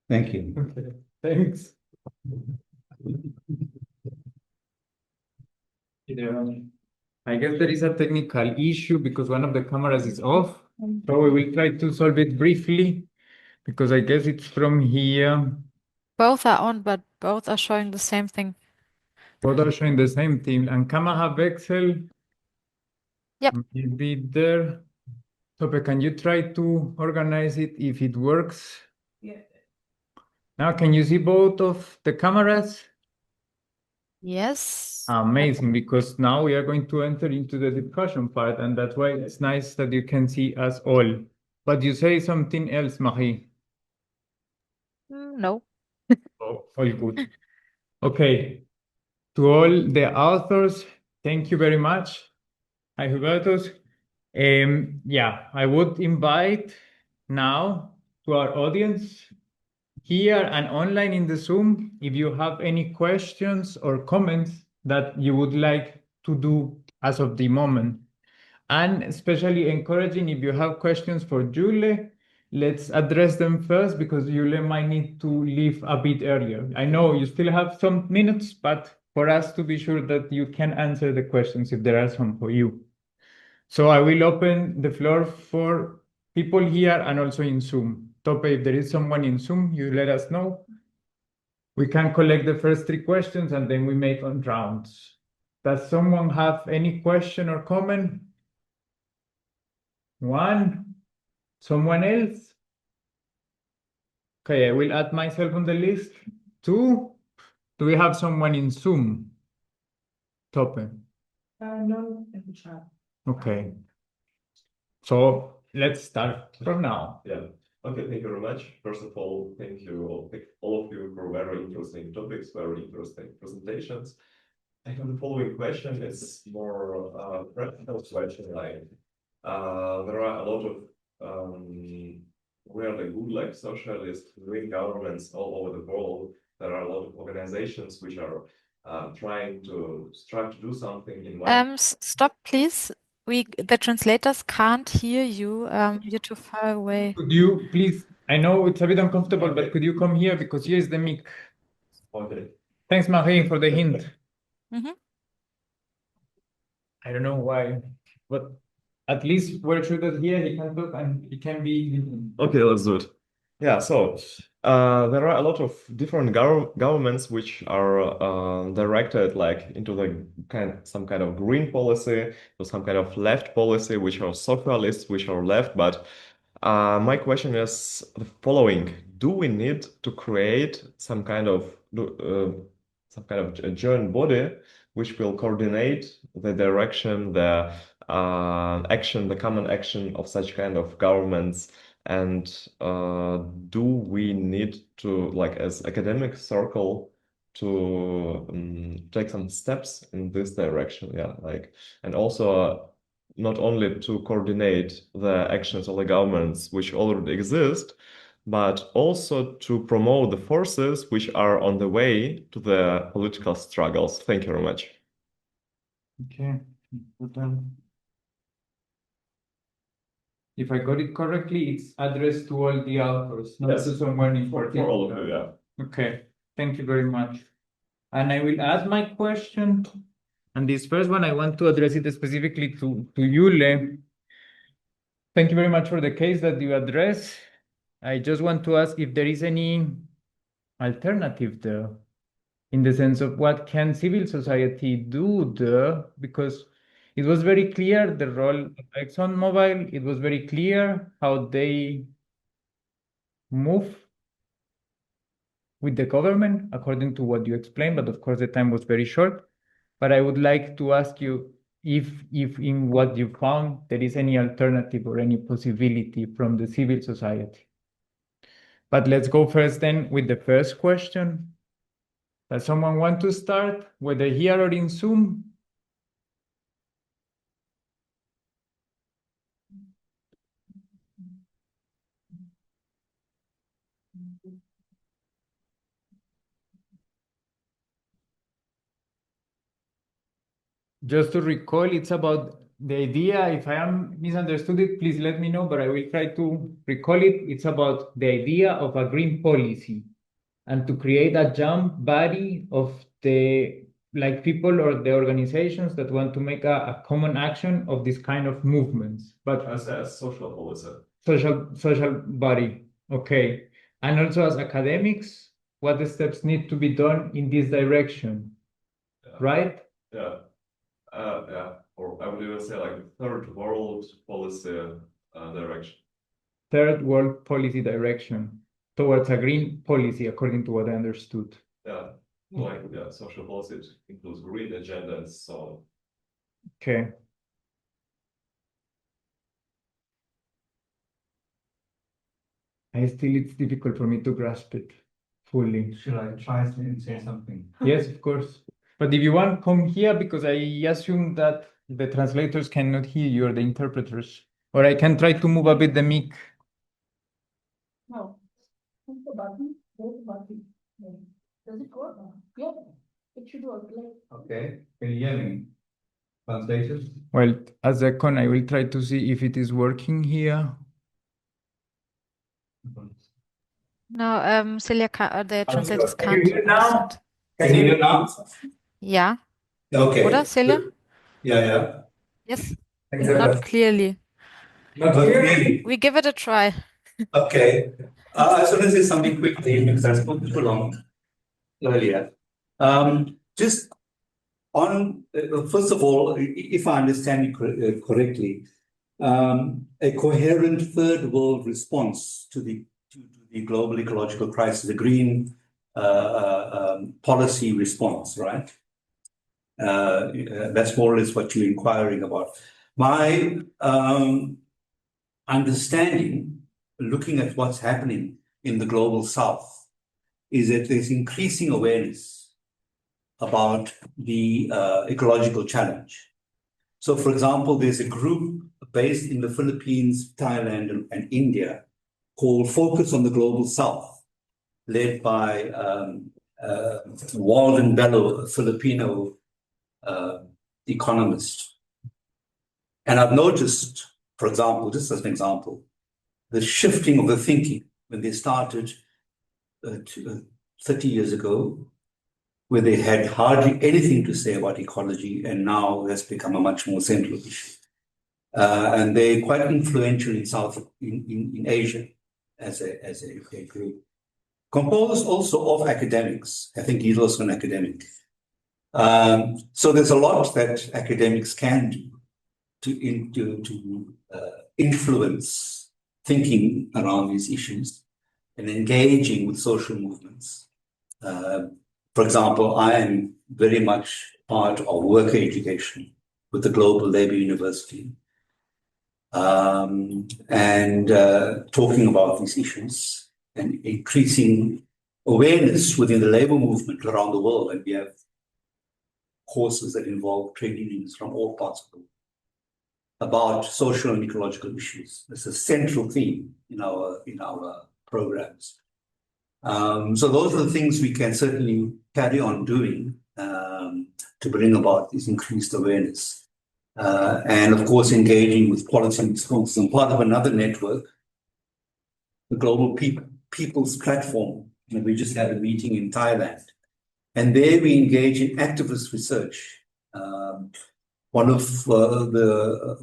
Thank you. Okay, thanks. I guess there is a technical issue because one of the cameras is off. So we will try to solve it briefly because I guess it's from here. Both are on, but both are showing the same thing. Both are showing the same thing. And camera Vexel. Yep. Maybe there. Tope, can you try to organize it if it works? Yeah. Now, can you see both of the cameras? Yes. Amazing, because now we are going to enter into the discussion part, and that's why it's nice that you can see us all. But you say something else, Marie. No. Oh, all good. Okay. To all the authors, thank you very much. Hi, Hubertus. Yeah, I would invite now to our audience here and online in the Zoom, if you have any questions or comments that you would like to do as of the moment. And especially encouraging if you have questions for Julie, let's address them first because Yule might need to leave a bit earlier. I know you still have some minutes, but for us to be sure that you can answer the questions if there are some for you. So I will open the floor for people here and also in Zoom. Tope, if there is someone in Zoom, you let us know. We can collect the first 3 questions and then we make on rounds. Does someone have any question or comment? One? Someone else? Okay, I will add myself on the list. 2? Do we have someone in Zoom? Tope. No, in the chat. Okay. So let's start from now. Yeah. Okay, thank you very much. First of all, thank you all of you for very interesting topics, very interesting presentations. I have the following question. It's more practical question. Like, there are a lot of really good, like socialist green governments all over the world. There are a lot of organizations which are trying to do something in one. Stop, please. The translators can't hear you. You're too far away. Could you please, I know it's a bit uncomfortable, but could you come here because here is the mic. Okay. Thanks, Marie, for the hint. Mhm. I don't know why, but at least we're sure that here he can talk and he can be. Okay, let's do it. Yeah, so there are a lot of different governments which are directed like into the some kind of green policy or some kind of left policy, which are socialists, which are left. But my question is the following: do we need to create some kind of a joint body which will coordinate the direction, the action, the common action of such kind of governments? And do we need to, like, as academic circle, to take some steps in this direction? Yeah, like, and also not only to coordinate the actions of the governments which already exist, but also to promote the forces which are on the way to the political struggles. Thank you very much. Okay. If I got it correctly, it's addressed to all the authors, not Yes. to someone in particular. For all of you, yeah. Okay, thank you very much. And I will add my question. And this first one, I want to address it specifically to Yule. Thank you very much for the case that you address. I just want to ask if there is any alternative there, in the sense of what can civil society do there, because it was very clear the role of ExxonMobil, it was very clear how they move with the government, according to what you explained, but of course the time was very short. But I would like to ask you if in what you found there is any alternative or any possibility from the civil society. But let's go first then with the first question. Does someone want to start, whether here or in Zoom? Just to recall, it's about the idea. If I am misunderstood it, please let me know, but I will try to recall it. It's about the idea of a green policy and to create a joint body of the people or the organizations that want to make a common action of this kind of movements. But As a social policy. social body, okay. And also as academics, what the steps need to be done in this direction, right? Yeah. Yeah. Or I would even say like third world policy direction. Third world policy direction towards a green policy, according to what I understood. Yeah. Like, yeah, social policy includes green agenda and so on. Okay. It's difficult for me to grasp it fully. Should I try and say something? Yes, of course. But if you want, come here, because I assume that the translators cannot hear you or the interpreters. Or I can try to move a bit the mic. No. Push the button, hold the button. Yeah. Does it work? Yeah, it should work. Okay, can you hear me? Translators? Well, as a con, I will try to see if it is working here. No, Celia, the translators Can you can't hear now? understand. Can you hear now? Yeah. Okay. Oder, Celia? Yeah. Yes. Thanks Not a lot. clearly. Not But clear? clearly. We give it a try. Okay. I just want to say something quickly because I spoke too long earlier. Just on, first of all, if I understand you correctly, a coherent third world response to the global ecological crisis, the green policy response, right? That's more or less what you're inquiring about. My understanding, looking at what's happening in the global south, is that there's increasing awareness about the ecological challenge. So, for example, there's a group based in the Philippines, Thailand, and India called Focus on the Global South, led by Walden Bello, a Filipino economist. And I've noticed, for example, just as an example, the shifting of the thinking when they started 30 years ago, where they had hardly anything to say about ecology, and now that's become a much more central issue. And they're quite influential in Asia as a group. Composed also of academics. I think he's also an academic. So there's a lot that academics can do to influence thinking around these issues and engaging with social movements. For example, I am very much part of worker education with the Global Labour University, and talking about these issues and increasing awareness within the labour movement around the world. And we have courses that involve trade unions from all parts of the world about social and ecological issues. It's a central theme in our programs. So those are the things we can certainly carry on doing to bring about this increased awareness. And of course, engaging with policy responses. I'm part of another network, the Global People's Platform. And we just had a meeting in Thailand. And there we engage in activist research. One of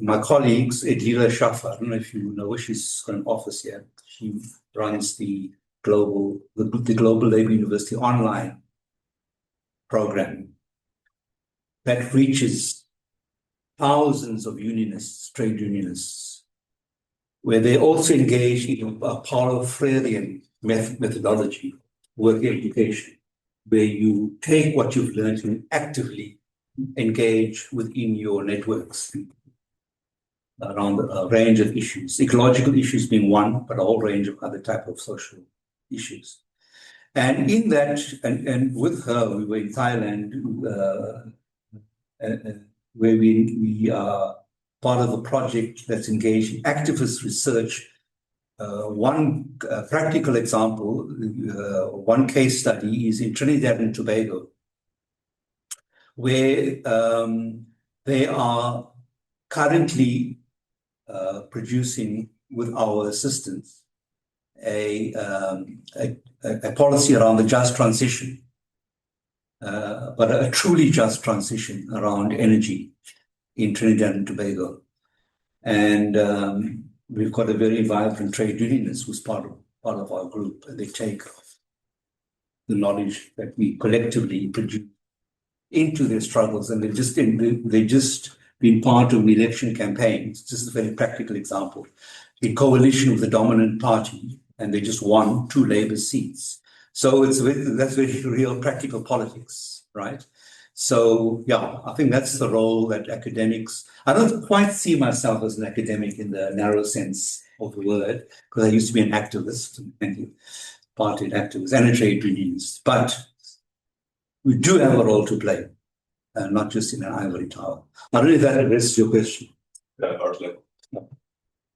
my colleagues, Edila Shafar, I don't know if you know her, she's got an office here. She runs the Global Labour University online program that reaches thousands of unionists, trade unionists, where they also engage in a Paulo-Freirean methodology, work education, where you take what you've learned and actively engage within your networks around a range of issues, ecological issues being one, but a whole range of other type of social issues. And in that, and with her, we were in Thailand, where we are part of a project that's engaged in activist research. One practical example, one case study is in Trinidad and Tobago, where they are currently producing, with our assistance, a policy around the just transition, but a truly just transition around energy in Trinidad and Tobago. And we've got a very vibrant trade unionist who's part of our group, and they take the knowledge that we collectively produce into their struggles, and they've just been part of an election campaign. It's just a very practical example. In coalition with the dominant party, and they just won 2 Labour seats. So that's very real practical politics, right? So yeah, I think that's the role that academics. I don't quite see myself as an academic in the narrow sense of the word, because I used to be an activist and party activist and a trade unionist. But we do have a role to play, not just in an ivory tower. I don't know if that addresses your question. Yeah, partly.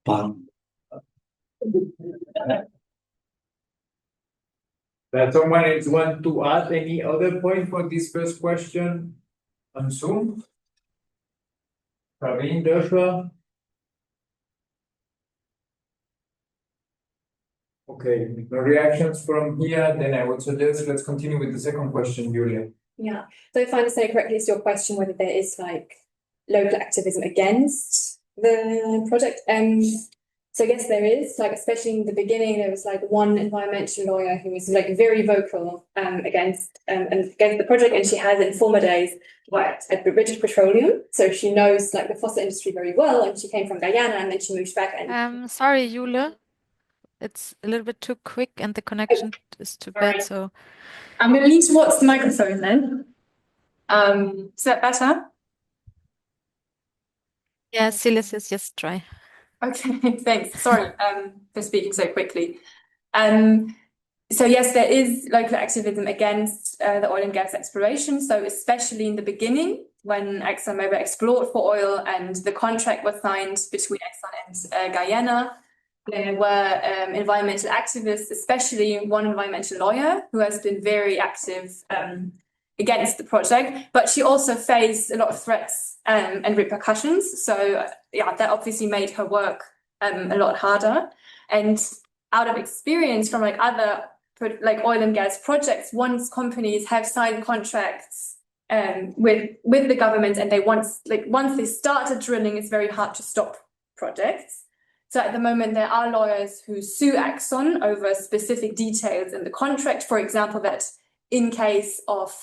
Pardon. That someone else want to add any other point for this first question on Zoom? Praveen, Joshua? Okay, no reactions from here, then I would suggest let's continue with the second question, Julia. Yeah, so if I understand correctly, it's your question whether there is like local activism against the project. So yes, there is, like, especially in the beginning, there was like one environmental lawyer who was like very vocal against the project, and she has in former days worked at British Petroleum, so she knows like the fossil industry very well, and she came from Guyana and then she moved back and Sorry, Jule. It's a little bit too quick and the connection is too bad, Sorry. so I'm going to lean towards the microphone then. Is that better? yeah, Silas, just try. Okay, thanks. Sorry for speaking so quickly. So yes, there is local activism against the oil and gas exploration. So especially in the beginning, when ExxonMobil explored for oil and the contract was signed between Exxon and Guyana, there were environmental activists, especially one environmental lawyer who has been very active against the project, but she also faced a lot of threats and repercussions. So yeah, that obviously made her work a lot harder. And out of experience from like other like oil and gas projects, once companies have signed contracts with the government and once they started drilling, it's very hard to stop projects. So at the moment, there are lawyers who sue Exxon over specific details in the contract, for example, that in case of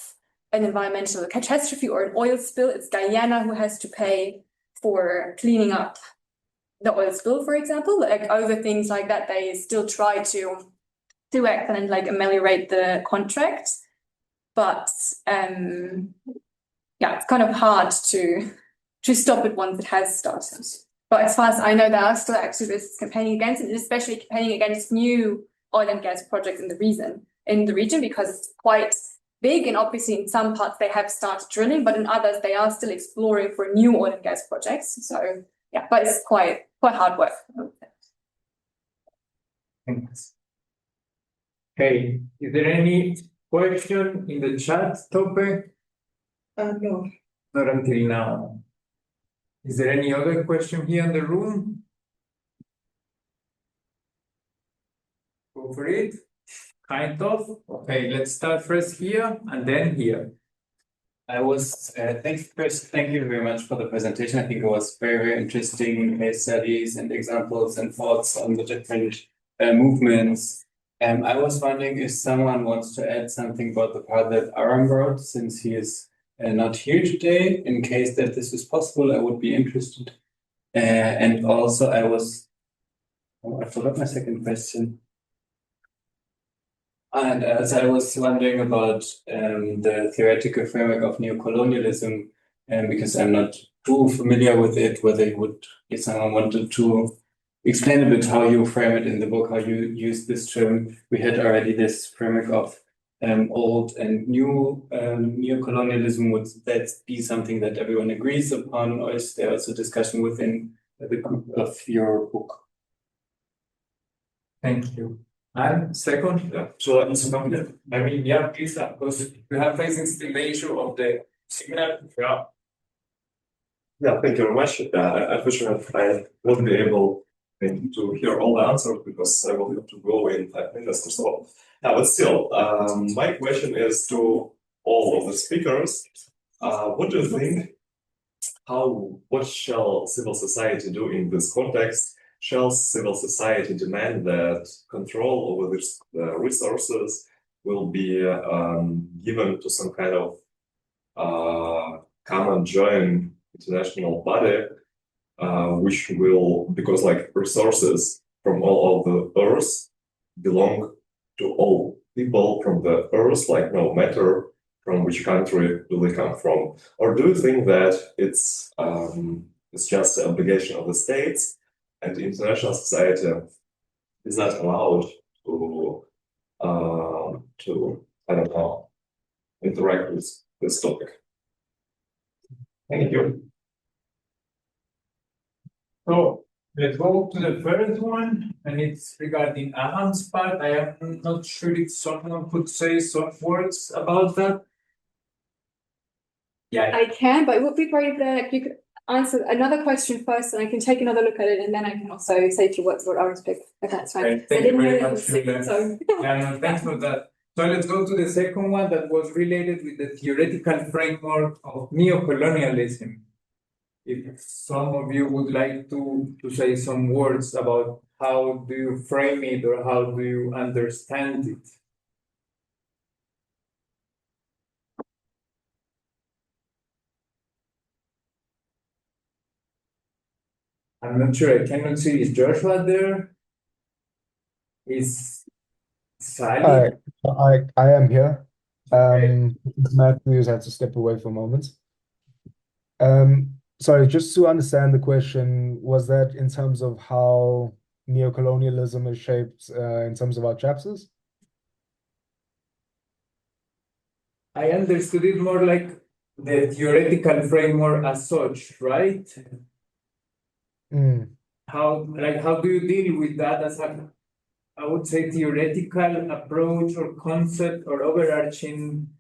an environmental catastrophe or an oil spill, it's Guyana who has to pay for cleaning up the oil spill, for example. Like over things like that, they still try to sue Exxon and like ameliorate the contract. But yeah, it's kind of hard to stop it once it has started. But as far as I know, there are still activists campaigning against it, and especially campaigning against new oil and gas projects in the region, because it's quite big, and obviously in some parts they have started drilling, but in others they are still exploring for new oil and gas projects. So yeah, but it's quite hard work. Thanks. Okay, is there any question in the chat topic? No. Not until now. Is there any other question here in the room? Go for it. Kind of. Okay, let's start first here and then here. Thank you very much for the presentation. I think it was very, very interesting case studies and examples and thoughts on the different movements. I was wondering if someone wants to add something about the part that Aram brought, since he is not here today. In case that this is possible, I would be interested. And also, I forgot my second question. And as I was wondering about the theoretical framework of neocolonialism, because I'm not too familiar with it, if someone wanted to explain a bit how you frame it in the book, how you use this term. We had already this framework of old and new neocolonialism. Would that be something that everyone agrees upon, or is there also discussion within the group of your book? Thank you. And second, So I mean, yeah, please, because we have facing the issue of the signal. yeah, thank you very much. Unfortunately, I won't be able to hear all the answers because I will have to go in 5 minutes or so. But still, my question is to all of the speakers. What do you think? What shall civil society do in this context? Shall civil society demand that control over these resources will be given to some kind of common joint international body, which will, because like resources from all of the earth belong to all people from the earth, like no matter from which country do they come from? Or do you think that it's just an obligation of the states and the international society is not allowed to I don't know, interact with this topic? Thank you. So let's go to the first one, and it's regarding Aham's part. I am not sure if someone could say some words about that. Yeah, I can, but it would be great if you could answer another question first, and I can take another look at it, and then I can also say a few words about orange pick, if that's fine. Okay, thank you very much, Julia. Thanks for that. So let's go to the second one that was related with the theoretical framework of neocolonialism. If some of you would like to say some words about how do you frame it or how do you understand it? I'm not sure. I cannot see. Is Joshua there? Is Sally? I am here. Matthews had to step away for a moment. Sorry, just to understand the question, was that in terms of how neocolonialism is shaped in terms of our chapters? I understood it more like the theoretical framework as such, right? How do you deal with that as a, I would say, theoretical approach or concept or overarching?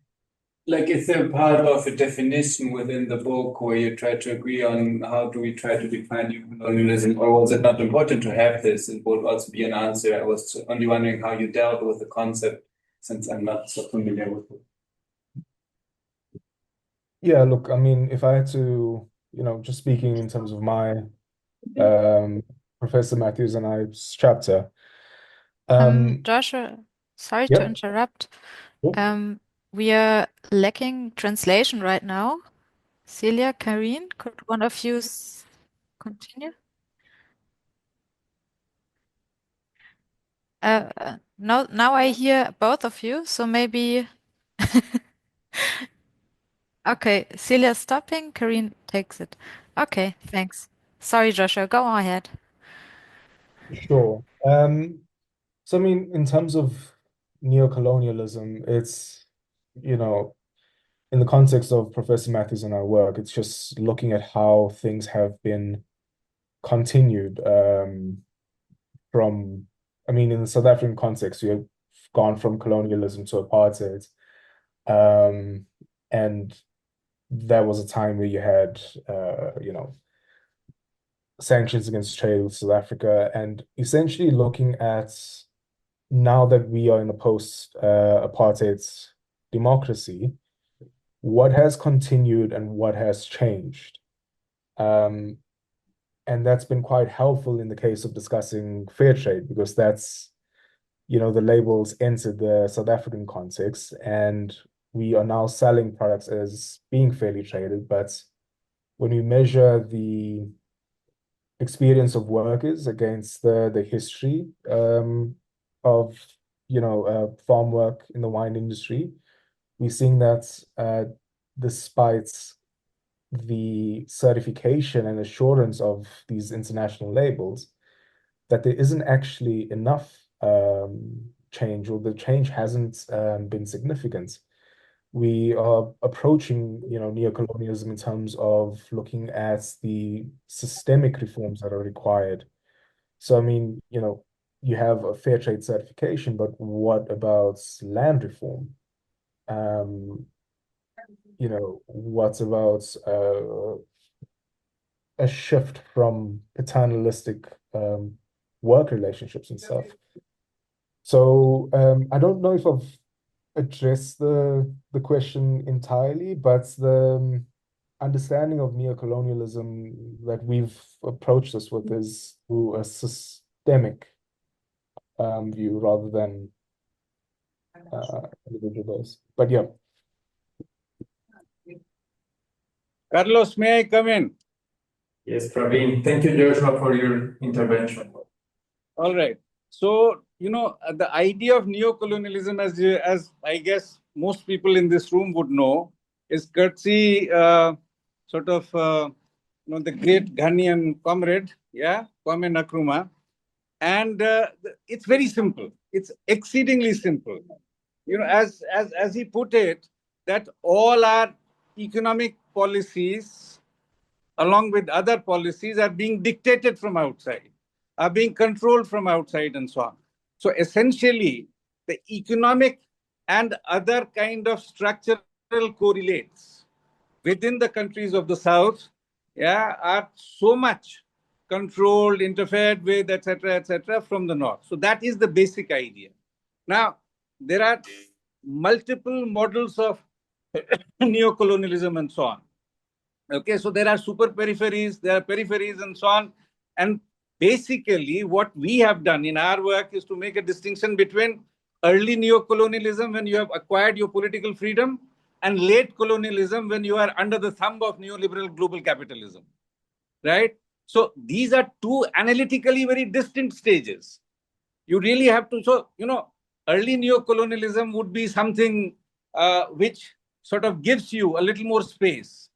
Like, is there part of a definition within the book where you try to agree on how do we try to define neocolonialism, or was it not important to have this? It would also be an answer. I was only wondering how you dealt with the concept, since I'm not so familiar with it. Yeah, look, I mean, if I had to, just speaking in terms of my Professor Matthews and I's chapter. Joshua, sorry yeah. to interrupt. Cool. We are lacking translation right now. Celia, Karine, could one of you continue? Now I hear both of you, so maybe. Okay, Celia stopping, Karine takes it. Okay, thanks. Sorry, Joshua, go on ahead. Sure. So I mean, in terms of neocolonialism, it's, in the context of Professor Matthews and our work, it's just looking at how things have been continued from, I mean, in the South African context, we have gone from colonialism to apartheid. And there was a time where you had, sanctions against trade with South Africa, and essentially looking at now that we are in a post-apartheid democracy, what has continued and what has changed. And that's been quite helpful in the case of discussing fair trade, because that's, the labels entered the South African context, and we are now selling products as being fairly traded. But when we measure the experience of workers against the history of farm work in the wine industry, we're seeing that despite the certification and assurance of these international labels, that there isn't actually enough change, or the change hasn't been significant. We are approaching, neocolonialism in terms of looking at the systemic reforms that are required. So, I mean, you have a fair trade certification, but what about land reform? What about a shift from paternalistic work relationships and stuff? So I don't know if I've address the question entirely, but the understanding of neocolonialism that we've approached this with is through a systemic view rather than individual based. But yeah. Carlos, may I come in? Yes, Praveen. Thank you, Joshua, for your intervention. All right. So, the idea of neocolonialism, as I guess most people in this room would know, is courtesy sort of, the great Ghanaian comrade, Kwame Nkrumah. And it's very simple. It's exceedingly simple. As he put it, that all our economic policies, along with other policies, are being dictated from outside, are being controlled from outside, and so on. So essentially, the economic and other kind of structural correlates within the countries of the South are so much controlled, interfered with, etc., from the north. So that is the basic idea. Now, there are multiple models of neocolonialism and so on. Okay, so there are super peripheries, there are peripheries and so on. And basically, what we have done in our work is to make a distinction between early neocolonialism, when you have acquired your political freedom, and late colonialism, when you are under the thumb of neoliberal global capitalism, right? So these are two analytically very distinct stages. You really have to, so, early neocolonialism would be something which sort of gives you a little more space,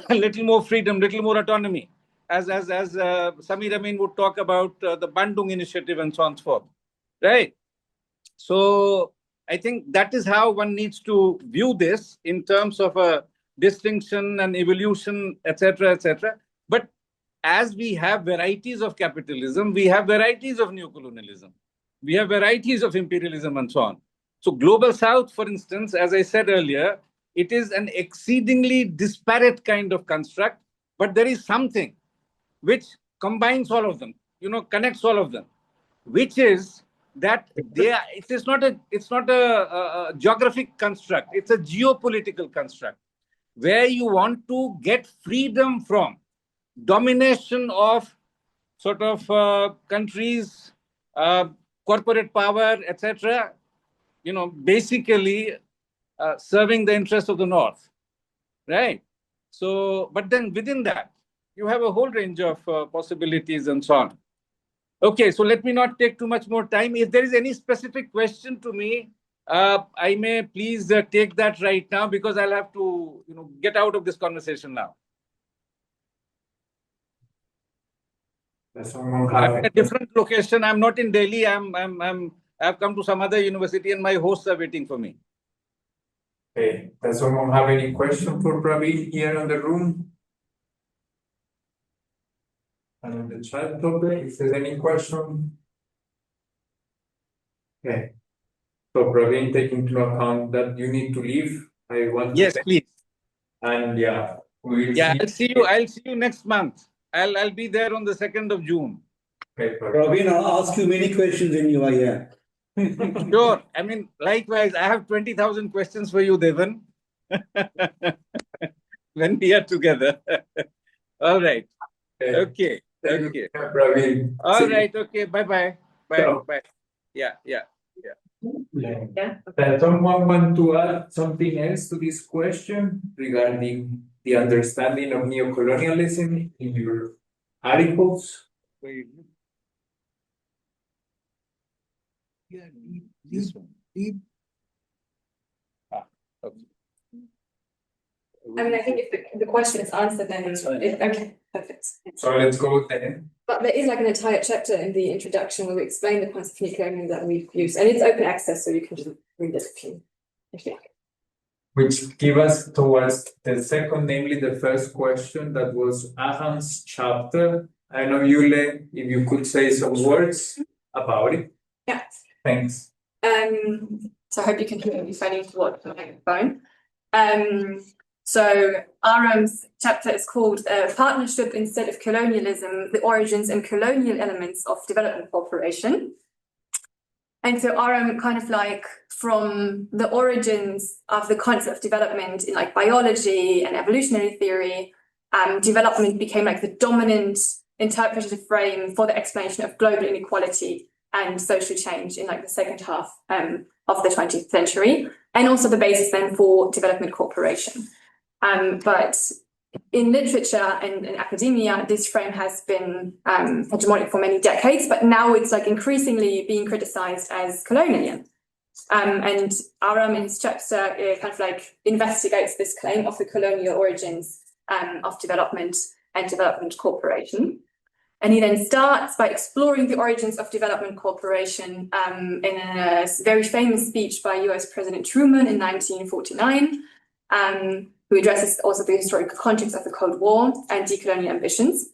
a little more freedom, little more autonomy, as Samir Amin would talk about the Bandung Initiative and so on and so forth, right? So I think that is how one needs to view this in terms of a distinction and evolution, etc. But as we have varieties of capitalism, we have varieties of neocolonialism, we have varieties of imperialism and so on. So Global South, for instance, as I said earlier, it is an exceedingly disparate kind of construct, but there is something which combines all of them, connects all of them, which is that it's not a geographic construct, it's a geopolitical construct, where you want to get freedom from domination of sort of countries, corporate power, etc., basically serving the interests of the North, right? So, but then within that, you have a whole range of possibilities and so on. Okay, so let me not take too much more time. If there is any specific question to me, I may please take that right now, because I'll have to, get out of this conversation now. I'm in a different location. I'm not in Delhi. I've come to some other university, and my hosts are waiting for me. Okay. Does someone have any question for Praveen here in the room? And in the chat topic, if there's any question. Okay. So Praveen, taking into account that you need to leave, I want to Yes, please. And yeah, we'll see. I'll see you next month. I'll be there on the 2nd of June. Okay, Praveen, I'll ask you many questions when you are here. Sure. I mean, likewise, I have 20,000 questions for you, Devan, when we are together. All right. Okay. Okay. Praveen. All right. Okay. Bye-bye. Bye. Yeah. Does someone want to add something else to this question regarding the understanding of neocolonialism in your articles? Yeah, this one. Okay. I mean, I think if the question is answered, then okay, perfect. So let's go then. But there is like an entire chapter in the introduction where we explain the points of neocolonialism that we've used, and it's open access, so you can just read it if you like. Which give us towards the second, namely the first question that was Ahan's chapter. I know, Yule, if you could say some words about it. Yeah. Thanks. So I hope you can hear me if I need to watch my microphone. So Aram's chapter is called Partnership Instead of Colonialism, the Origins and Colonial Elements of Development Cooperation. And so Aram kind of like from the origins of the concept of development in like biology and evolutionary theory, development became like the dominant interpretative frame for the explanation of global inequality and social change in like the second half of the 20th century, and also the basis then for development cooperation. But in literature and in academia, this frame has been hegemonic for many decades, but now it's like increasingly being criticized as colonial. And Aram in his chapter kind of like investigates this claim of the colonial origins of development and development cooperation. And he then starts by exploring the origins of development cooperation in a very famous speech by US President Truman in 1949, who addresses also the historical context of the Cold War and decolonial ambitions.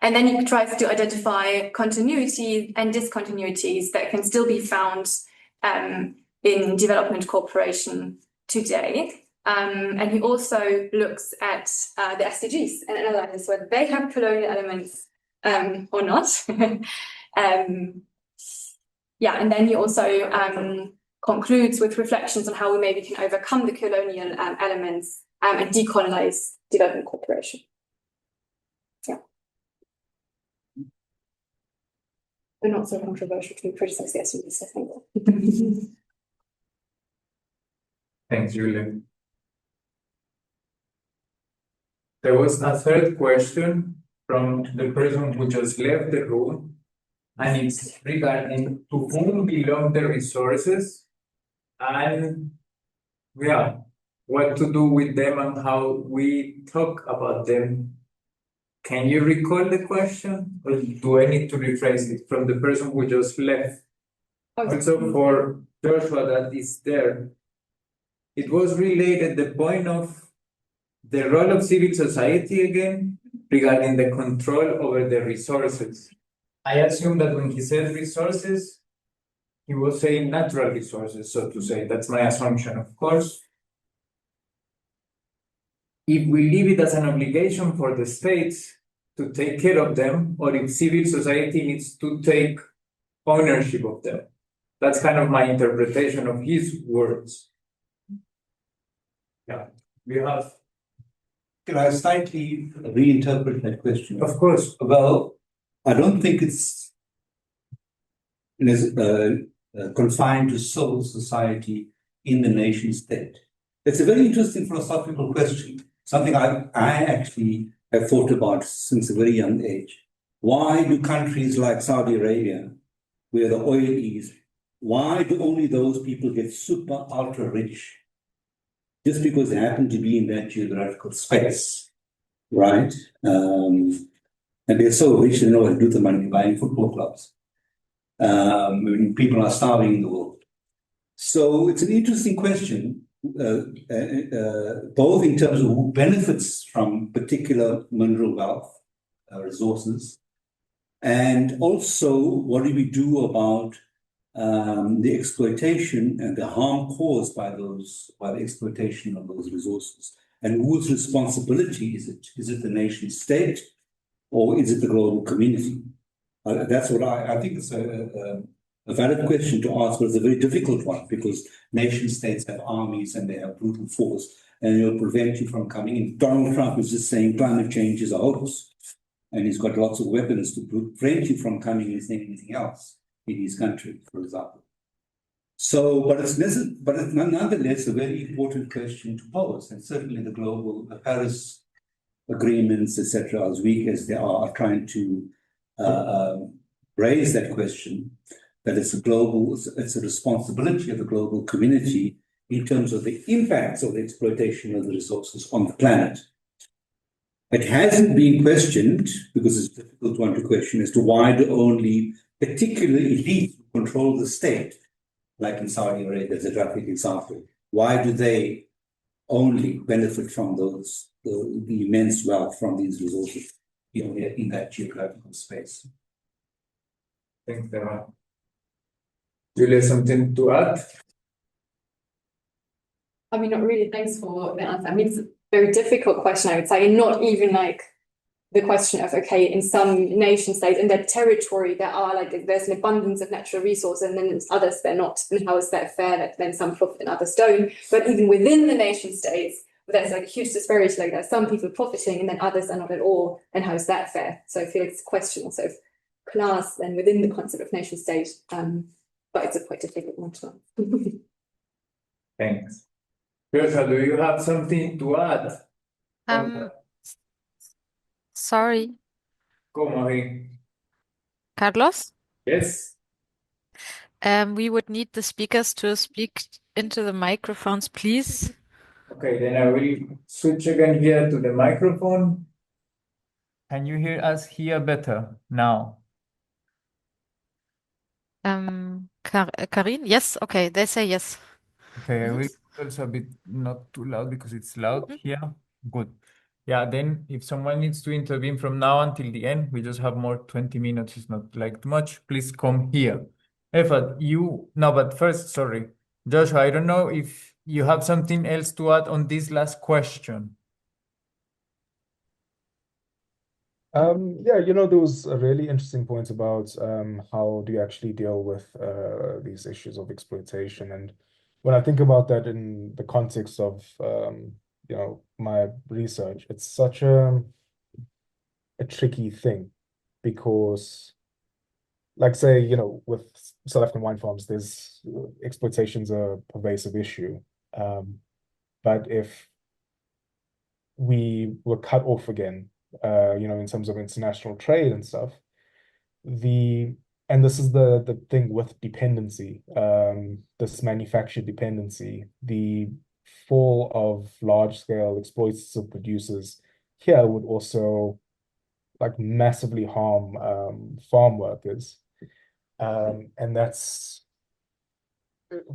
And then he tries to identify continuities and discontinuities that can still be found in development cooperation today. And he also looks at the SDGs and analyzes whether they have colonial elements or not. Yeah, and then he also concludes with reflections on how we maybe can overcome the colonial elements and decolonize development cooperation. Yeah. They're not so controversial to criticize the SDGs, I think. Thanks, Julia. There was a third question from the person who just left the room, and it's regarding to whom belong the resources and yeah, what to do with them and how we talk about them. Can you recall the question, or do I need to rephrase it from the person who just left? Also for Joshua that is there, it was related the point of the role of civil society again regarding the control over the resources. I assume that when he said resources, he was saying natural resources, so to say. That's my assumption, of course. If we leave it as an obligation for the states to take care of them, or if civil society needs to take ownership of them. That's kind of my interpretation of his words. Yeah, we have. Can I slightly reinterpret that question? Of course. Well, I don't think it's confined to civil society in the nation state. It's a very interesting philosophical question, something I actually have thought about since a very young age. Why do countries like Saudi Arabia, where the oil is, why do only those people get super ultra rich? Just because they happen to be in that geographical space, right? And they're so rich they know what to do with the money, buying football clubs. When people are starving in the world. So it's an interesting question, both in terms of who benefits from particular mineral wealth, resources, and also what do we do about the exploitation and the harm caused by the exploitation of those resources, and whose responsibility is it? Is it the nation state, or is it the global community? That's what I think it's a valid question to ask, but it's a very difficult one because nation states have armies and they have brutal force, and it'll prevent you from coming in. Donald Trump is just saying climate change is a hoax, and he's got lots of weapons to prevent you from coming and saying anything else in his country, for example. So, but it's nonetheless a very important question to pose, and certainly the global Paris agreements, etc., as weak as they are trying to raise that question, that it's a responsibility of the global community in terms of the impacts of the exploitation of the resources on the planet. It hasn't been questioned, because it's a difficult one to question, as to why do only particular elites control the state, like in Saudi Arabia, as a graphic example. Why do they only benefit from the immense wealth from these resources in that geographical space? Thanks, Dema. Julia, something to add? I mean, not really. Thanks for the answer. I mean, it's a very difficult question, I would say, and not even like the question of, okay, in some nation states, in their territory, there's an abundance of natural resources, and then there's others they're not. And how is that fair that then some profit and others don't? But even within the nation states, there's like a huge disparity, like there's some people profiting and then others are not at all. And how is that fair? So I feel it's a question also of class then within the concept of nation state. But it's a quite difficult one to answer. Thanks. Bertha, do you have something to add? Sorry. Go, Marie. Carlos? Yes. We would need the speakers to speak into the microphones, please. Okay, then I will switch again here to the microphone. Can you hear us here better now? Karin? Yes, okay, they say yes. Okay, I will also a bit not too loud because it's loud here. Good. Yeah, then if someone needs to intervene from now until the end, we just have more 20 minutes. It's not like much. Please come here. Eva, but first, sorry. Joshua, I don't know if you have something else to add on this last question. Yeah, there was a really interesting point about how do you actually deal with these issues of exploitation. And when I think about that in the context of my research, it's such a tricky thing because, like say, with South African wine farms, there's exploitation's a pervasive issue. But if we were cut off again, in terms of international trade and stuff, and this is the thing with dependency, this manufactured dependency, the fall of large-scale exploitative producers here would also like massively harm farm workers. And that's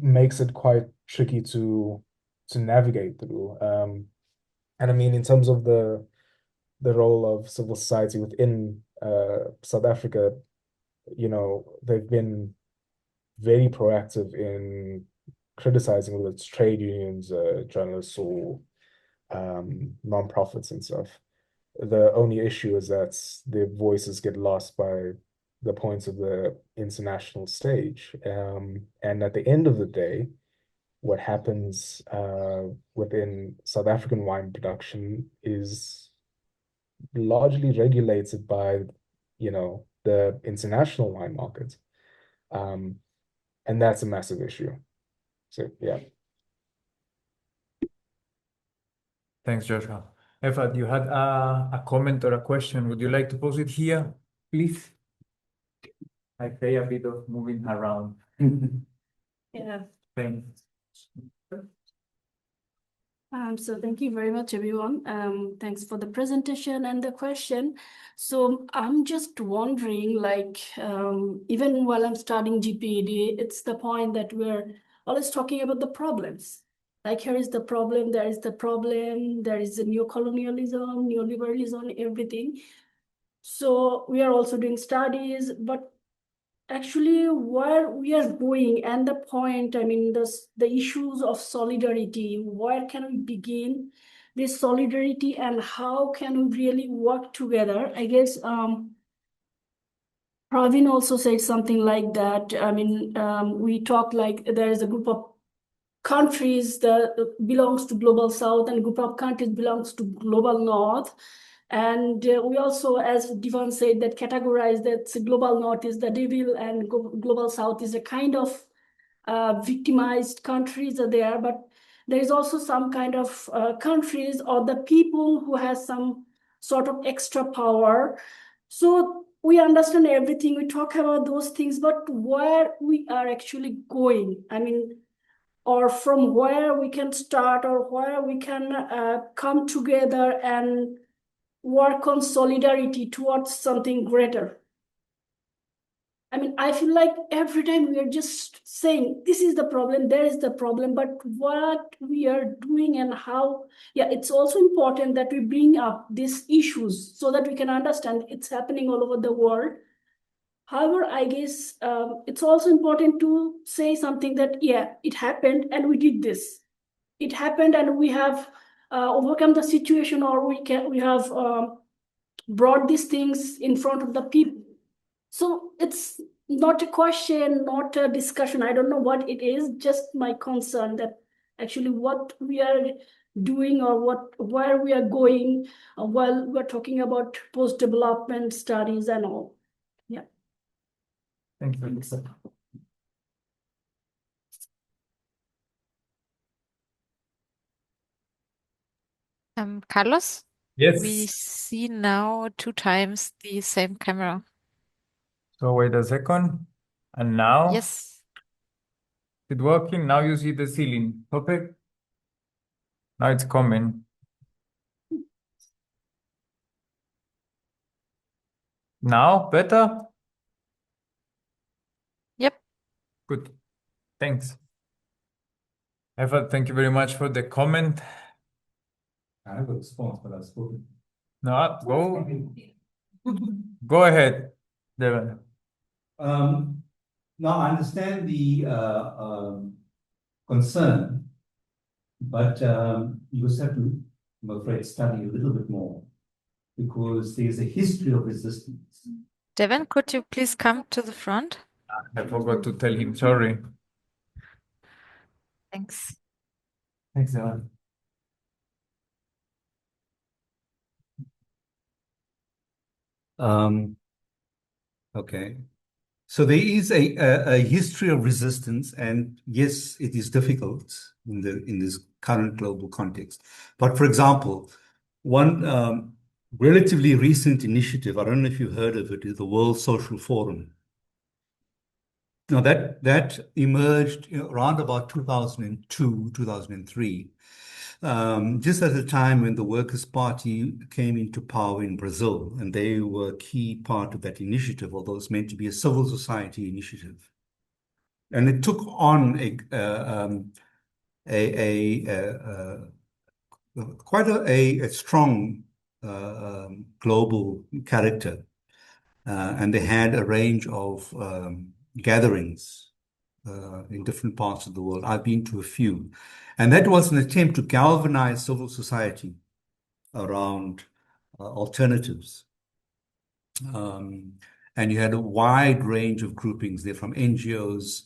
makes it quite tricky to navigate through. And I mean, in terms of the role of civil society within South Africa, they've been very proactive in criticizing whether it's trade unions, journalists, or nonprofits and stuff. The only issue is that their voices get lost by the points of the international stage. And at the end of the day, what happens within South African wine production is largely regulated by, the international wine market. And that's a massive issue. So, yeah. Thanks, Joshua. Eva, you had a comment or a question. Would you like to pose it here, please? I pay a bit of moving around. Yeah. Thanks. So thank you very much, everyone. Thanks for the presentation and the question. So I'm just wondering, even while I'm studying GPED, it's the point that we're always talking about the problems. Like, here is the problem, there is the problem, there is the neocolonialism, neoliberalism, everything. So we are also doing studies, but actually where we are going and the point, I mean, the issues of solidarity, where can we begin this solidarity and how can we really work together? I guess Praveen also said something like that. I mean, we talk like there is a group of countries that belongs to global south and group of countries belongs to global north. And we also, as Divan said, that categorize that global north is the devil and global south is a kind of victimized countries are there. But there is also some kind of countries or the people who has some sort of extra power. So we understand everything, we talk about those things, but where we are actually going, I mean, or from where we can start or where we can come together and work on solidarity towards something greater. I mean, I feel like every time we are just saying, this is the problem, there is the problem, but what we are doing and how, yeah, it's also important that we bring up these issues so that we can understand it's happening all over the world. However, I guess it's also important to say something that, yeah, it happened and we did this. It happened and we have overcome the situation, or we have brought these things in front of the people. So it's not a question, not a discussion. I don't know what it is, just my concern that actually what we are doing or where we are going while we're talking about post-development studies and all. Yeah. Thank you. Carlos, Yes. we see now 2 times the same camera. So wait a second. And now? Yes. Is it working? Now you see the ceiling. Perfect. Now it's coming. Now better? Yep. Good. Thanks. Eva, thank you very much for the comment. I have a response, but I've spoken. No, go ahead, Devon. Now, I understand the concern, but you just have to, I'm afraid, study a little bit more because there's a history of resistance. Devin, could you please come to the front? I forgot to tell him sorry. Thanks. Thanks, Devin. Okay. So there is a history of resistance, and yes, it is difficult in this current global context. But for example, one relatively recent initiative, I don't know if you've heard of it, is the World Social Forum. Now that emerged around about 2002, 2003, just at a time when the Workers' Party came into power in Brazil, and they were a key part of that initiative, although it's meant to be a civil society initiative. And it took on quite a strong global character. And they had a range of gatherings in different parts of the world. I've been to a few. And that was an attempt to galvanize civil society around alternatives. And you had a wide range of groupings there, from NGOs,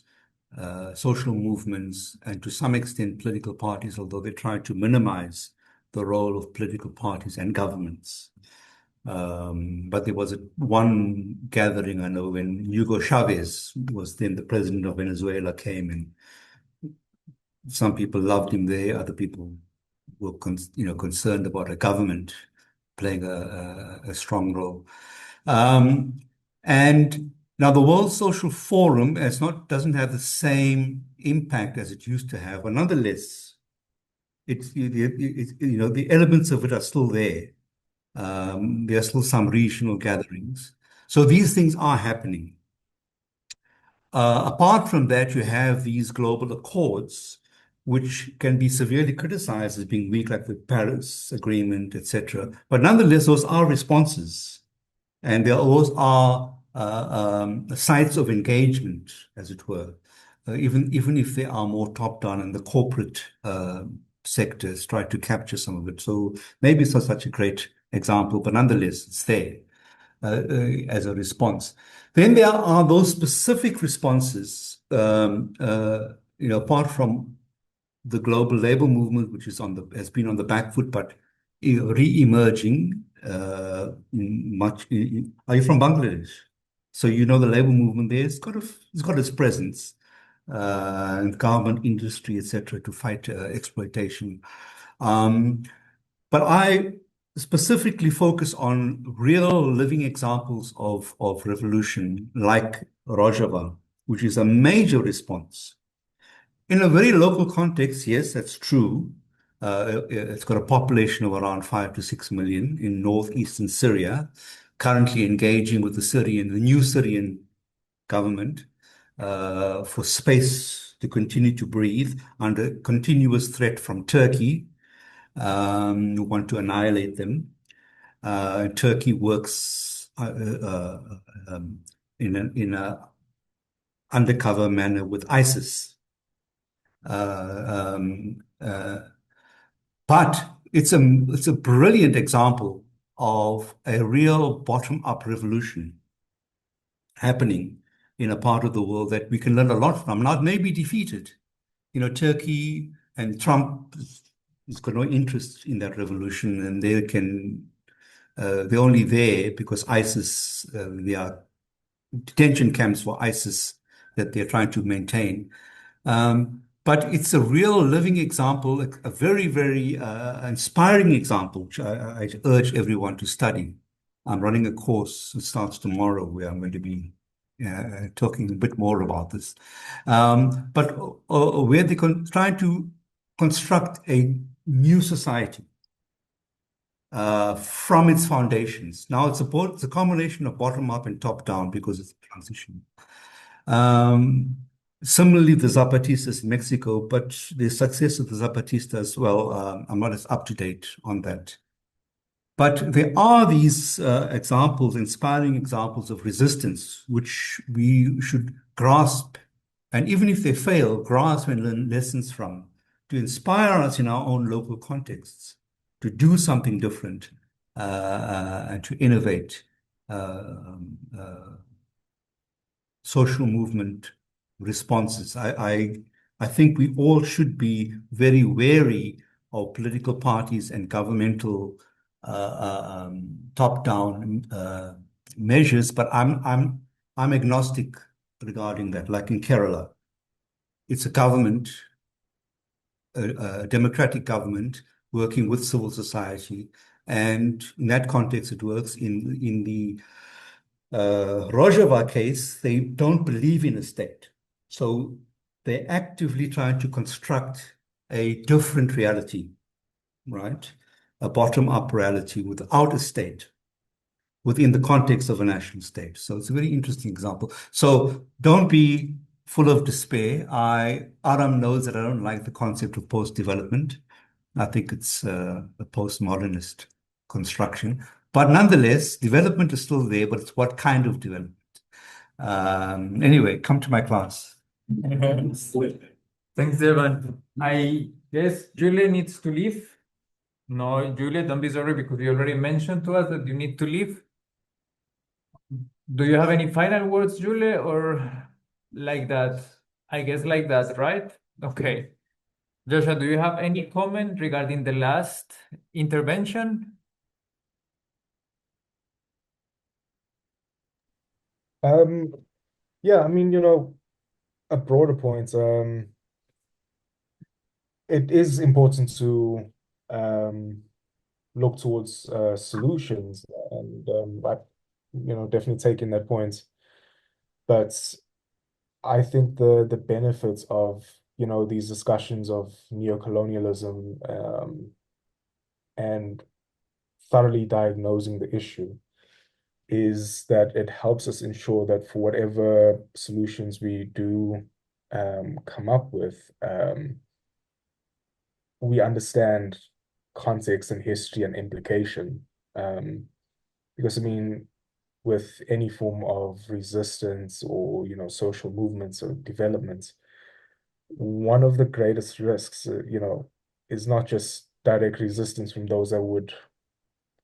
social movements, and to some extent political parties, although they tried to minimize the role of political parties and governments. But there was one gathering, I know, when Hugo Chavez was then the president of Venezuela, came, and some people loved him there, other people were concerned about a government playing a strong role. And now the World Social Forum doesn't have the same impact as it used to have, but nonetheless, the elements of it are still there. There are still some regional gatherings. So these things are happening. Apart from that, you have these global accords, which can be severely criticized as being weak, like the Paris Agreement, etc. But nonetheless, those are responses. And those are sites of engagement, as it were, even if they are more top-down and the corporate sectors try to capture some of it. So maybe it's not such a great example, but nonetheless, it's there as a response. Then there are those specific responses, apart from the global labor movement, which has been on the back foot, but re-emerging much. Are you from Bangladesh? So the labor movement there. It's got its presence in the garment industry, etc., to fight exploitation. But I specifically focus on real living examples of revolution, like Rojava, which is a major response. In a very local context, yes, that's true. It's got a population of around 5 to 6 million in northeastern Syria, currently engaging with the new Syrian government for space to continue to breathe under continuous threat from Turkey, who want to annihilate them. Turkey works in an undercover manner with ISIS. But it's a brilliant example of a real bottom-up revolution happening in a part of the world that we can learn a lot from. Now, it may be defeated. Turkey and Trump has got no interest in that revolution, and they're only there because ISIS, there are detention camps for ISIS that they're trying to maintain. But it's a real living example, a very, very inspiring example, which I urge everyone to study. I'm running a course that starts tomorrow where I'm going to be talking a bit more about this. But where they're trying to construct a new society from its foundations. Now, it's a combination of bottom-up and top-down because it's a transition. Similarly, the Zapatistas in Mexico, but the success of the Zapatistas, well, I'm not as up to date on that. But there are these inspiring examples of resistance, which we should grasp and even if they fail, grasp and learn lessons from, to inspire us in our own local contexts, to do something different, and to innovate social movement responses. I think we all should be very wary of political parties and governmental top-down measures, but I'm agnostic regarding that. Like in Kerala, it's a government, a democratic government working with civil society, and in that context, it works. In the Rojava case, they don't believe in a state, so they actively try to construct a different reality, right? A bottom-up reality without a state, within the context of a national state. So it's a very interesting example. So don't be full of despair. Aram knows that I don't like the concept of post-development. I think it's a postmodernist construction. But nonetheless, development is still there, but it's what kind of development? Anyway, come to my class. Thanks, Evan. I guess Julia needs to leave. No, Julia, don't be sorry because you already mentioned to us that you need to leave. Do you have any final words, Julia, or like that? I guess like that, right? Okay. Joshua, do you have any comment regarding the last intervention? Yeah, I mean, a broader point, it is important to look towards solutions, and I, definitely taking that point. But I think the benefits of these discussions of neocolonialism and thoroughly diagnosing the issue is that it helps us ensure that for whatever solutions we do come up with, we understand context and history and implication. Because I mean, with any form of resistance or social movements or developments, one of the greatest risks, is not just direct resistance from those that would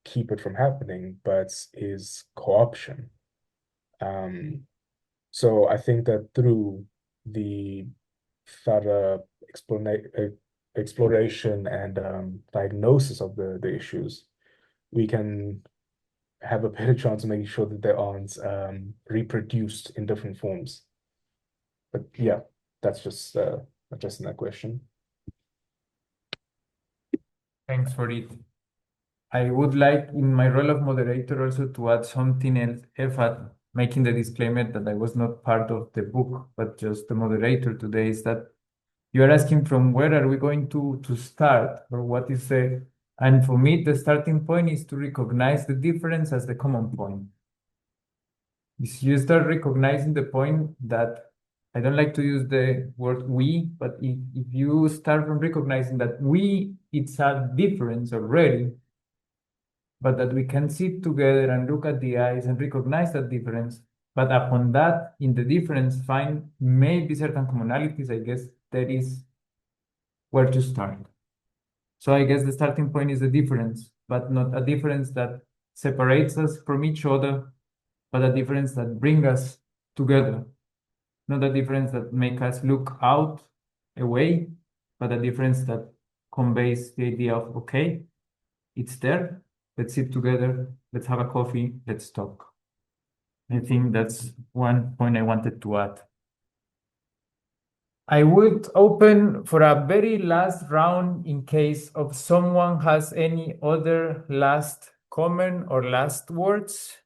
keep it from happening, but is co-option. So I think that through the thorough exploration and diagnosis of the issues, we can have a better chance of making sure that they aren't reproduced in different forms. But yeah, that's just addressing that question. Thanks for it. I would like, in my role of moderator, also to add something else, making the disclaimer that I was not part of the book, but just the moderator today, is that you are asking from where are we going to start, or what is the, and for me, the starting point is to recognize the difference as the common point. If you start recognizing the point that, I don't like to use the word we, but if you start from recognizing that it's a difference already, but that we can sit together and look at the eyes and recognize that difference, but upon that, in the difference, find maybe certain commonalities, I guess that is where to start. So I guess the starting point is the difference, but not a difference that separates us from each other, but a difference that brings us together. Not a difference that makes us look out, away, but a difference that conveys the idea of, okay, it's there, let's sit together, let's have a coffee, let's talk. I think that's one point I wanted to add. I would open for a very last round in case of someone has any other last comment or last words.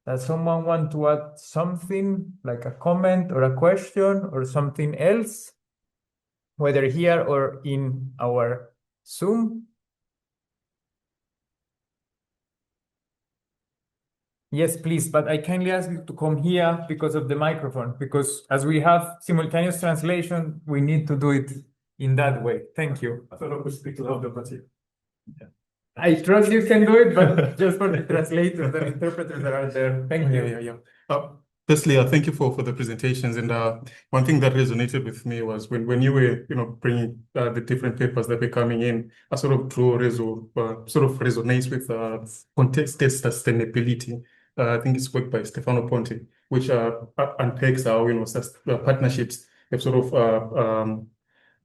Does someone want to add something like a comment or a question or something else, whether here or in our Zoom? Yes, please, but I kindly ask you to come here because of the microphone, because as we have simultaneous translation, we need to do it in that way. Thank you. I thought I would speak louder, but yeah. I trust you can do it, but just for the translators and interpreters that are there. Thank you. Yeah. Firstly, thank you for the presentations. And one thing that resonated with me was when you were, bringing the different papers that were coming in, I sort of sort of resonates with contested sustainability. I think it's work by Stefano Ponti, which unpacks how, partnerships have sort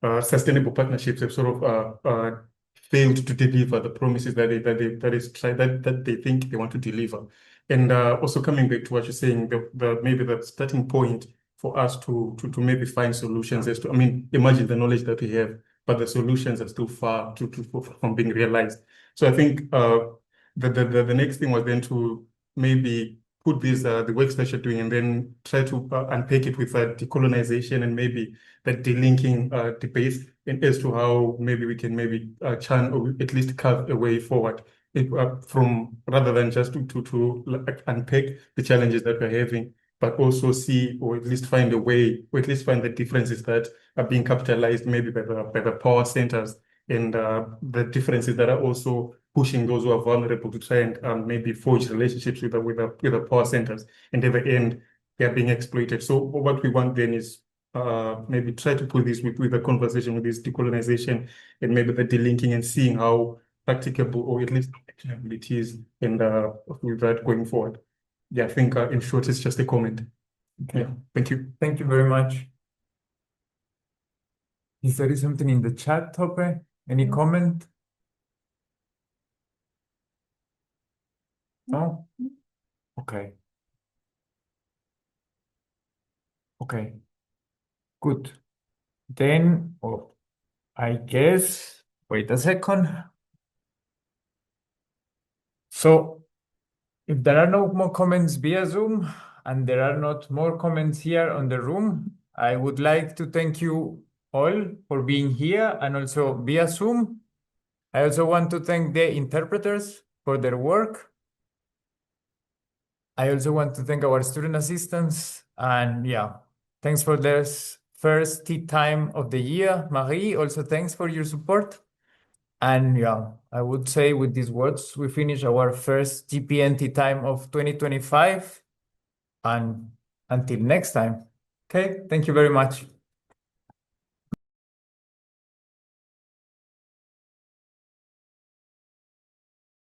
of sustainable partnerships have sort of failed to deliver the promises that they think they want to deliver. And also coming back to what you're saying, maybe the starting point for us to maybe find solutions as to, imagine the knowledge that we have, but the solutions are still far from being realized. So I think the next thing was then to maybe put the works that you're doing and then try to unpack it with decolonization and maybe the delinking debates and as to how maybe we can churn or at least carve a way forward from rather than just to unpack the challenges that we're having, but also see or at least find a way or at least find the differences that are being capitalized maybe by the power centers and the differences that are also pushing those who are vulnerable to try and maybe forge relationships with the power centers, and at the end they're being exploited. So what we want then is maybe try to put this with a conversation with this decolonization and maybe the delinking and seeing how practicable or at least actionable it is, and with that going forward. Yeah, I think in short it's just a comment. Okay. Yeah, thank you. Thank you very much. Is there something in the chat, Tope? Any comment? No? Okay. Okay. Good. Then, I guess, wait a second. So, if there are no more comments via Zoom and there are not more comments here on the room, I would like to thank you all for being here and also via Zoom. I also want to thank the interpreters for their work. I also want to thank our student assistants, and yeah, thanks for this first tea time of the year. Marie, also thanks for your support. And yeah, I would say with these words, we finish our first GPN tea time of 2025. And until next time. Okay, thank you very much.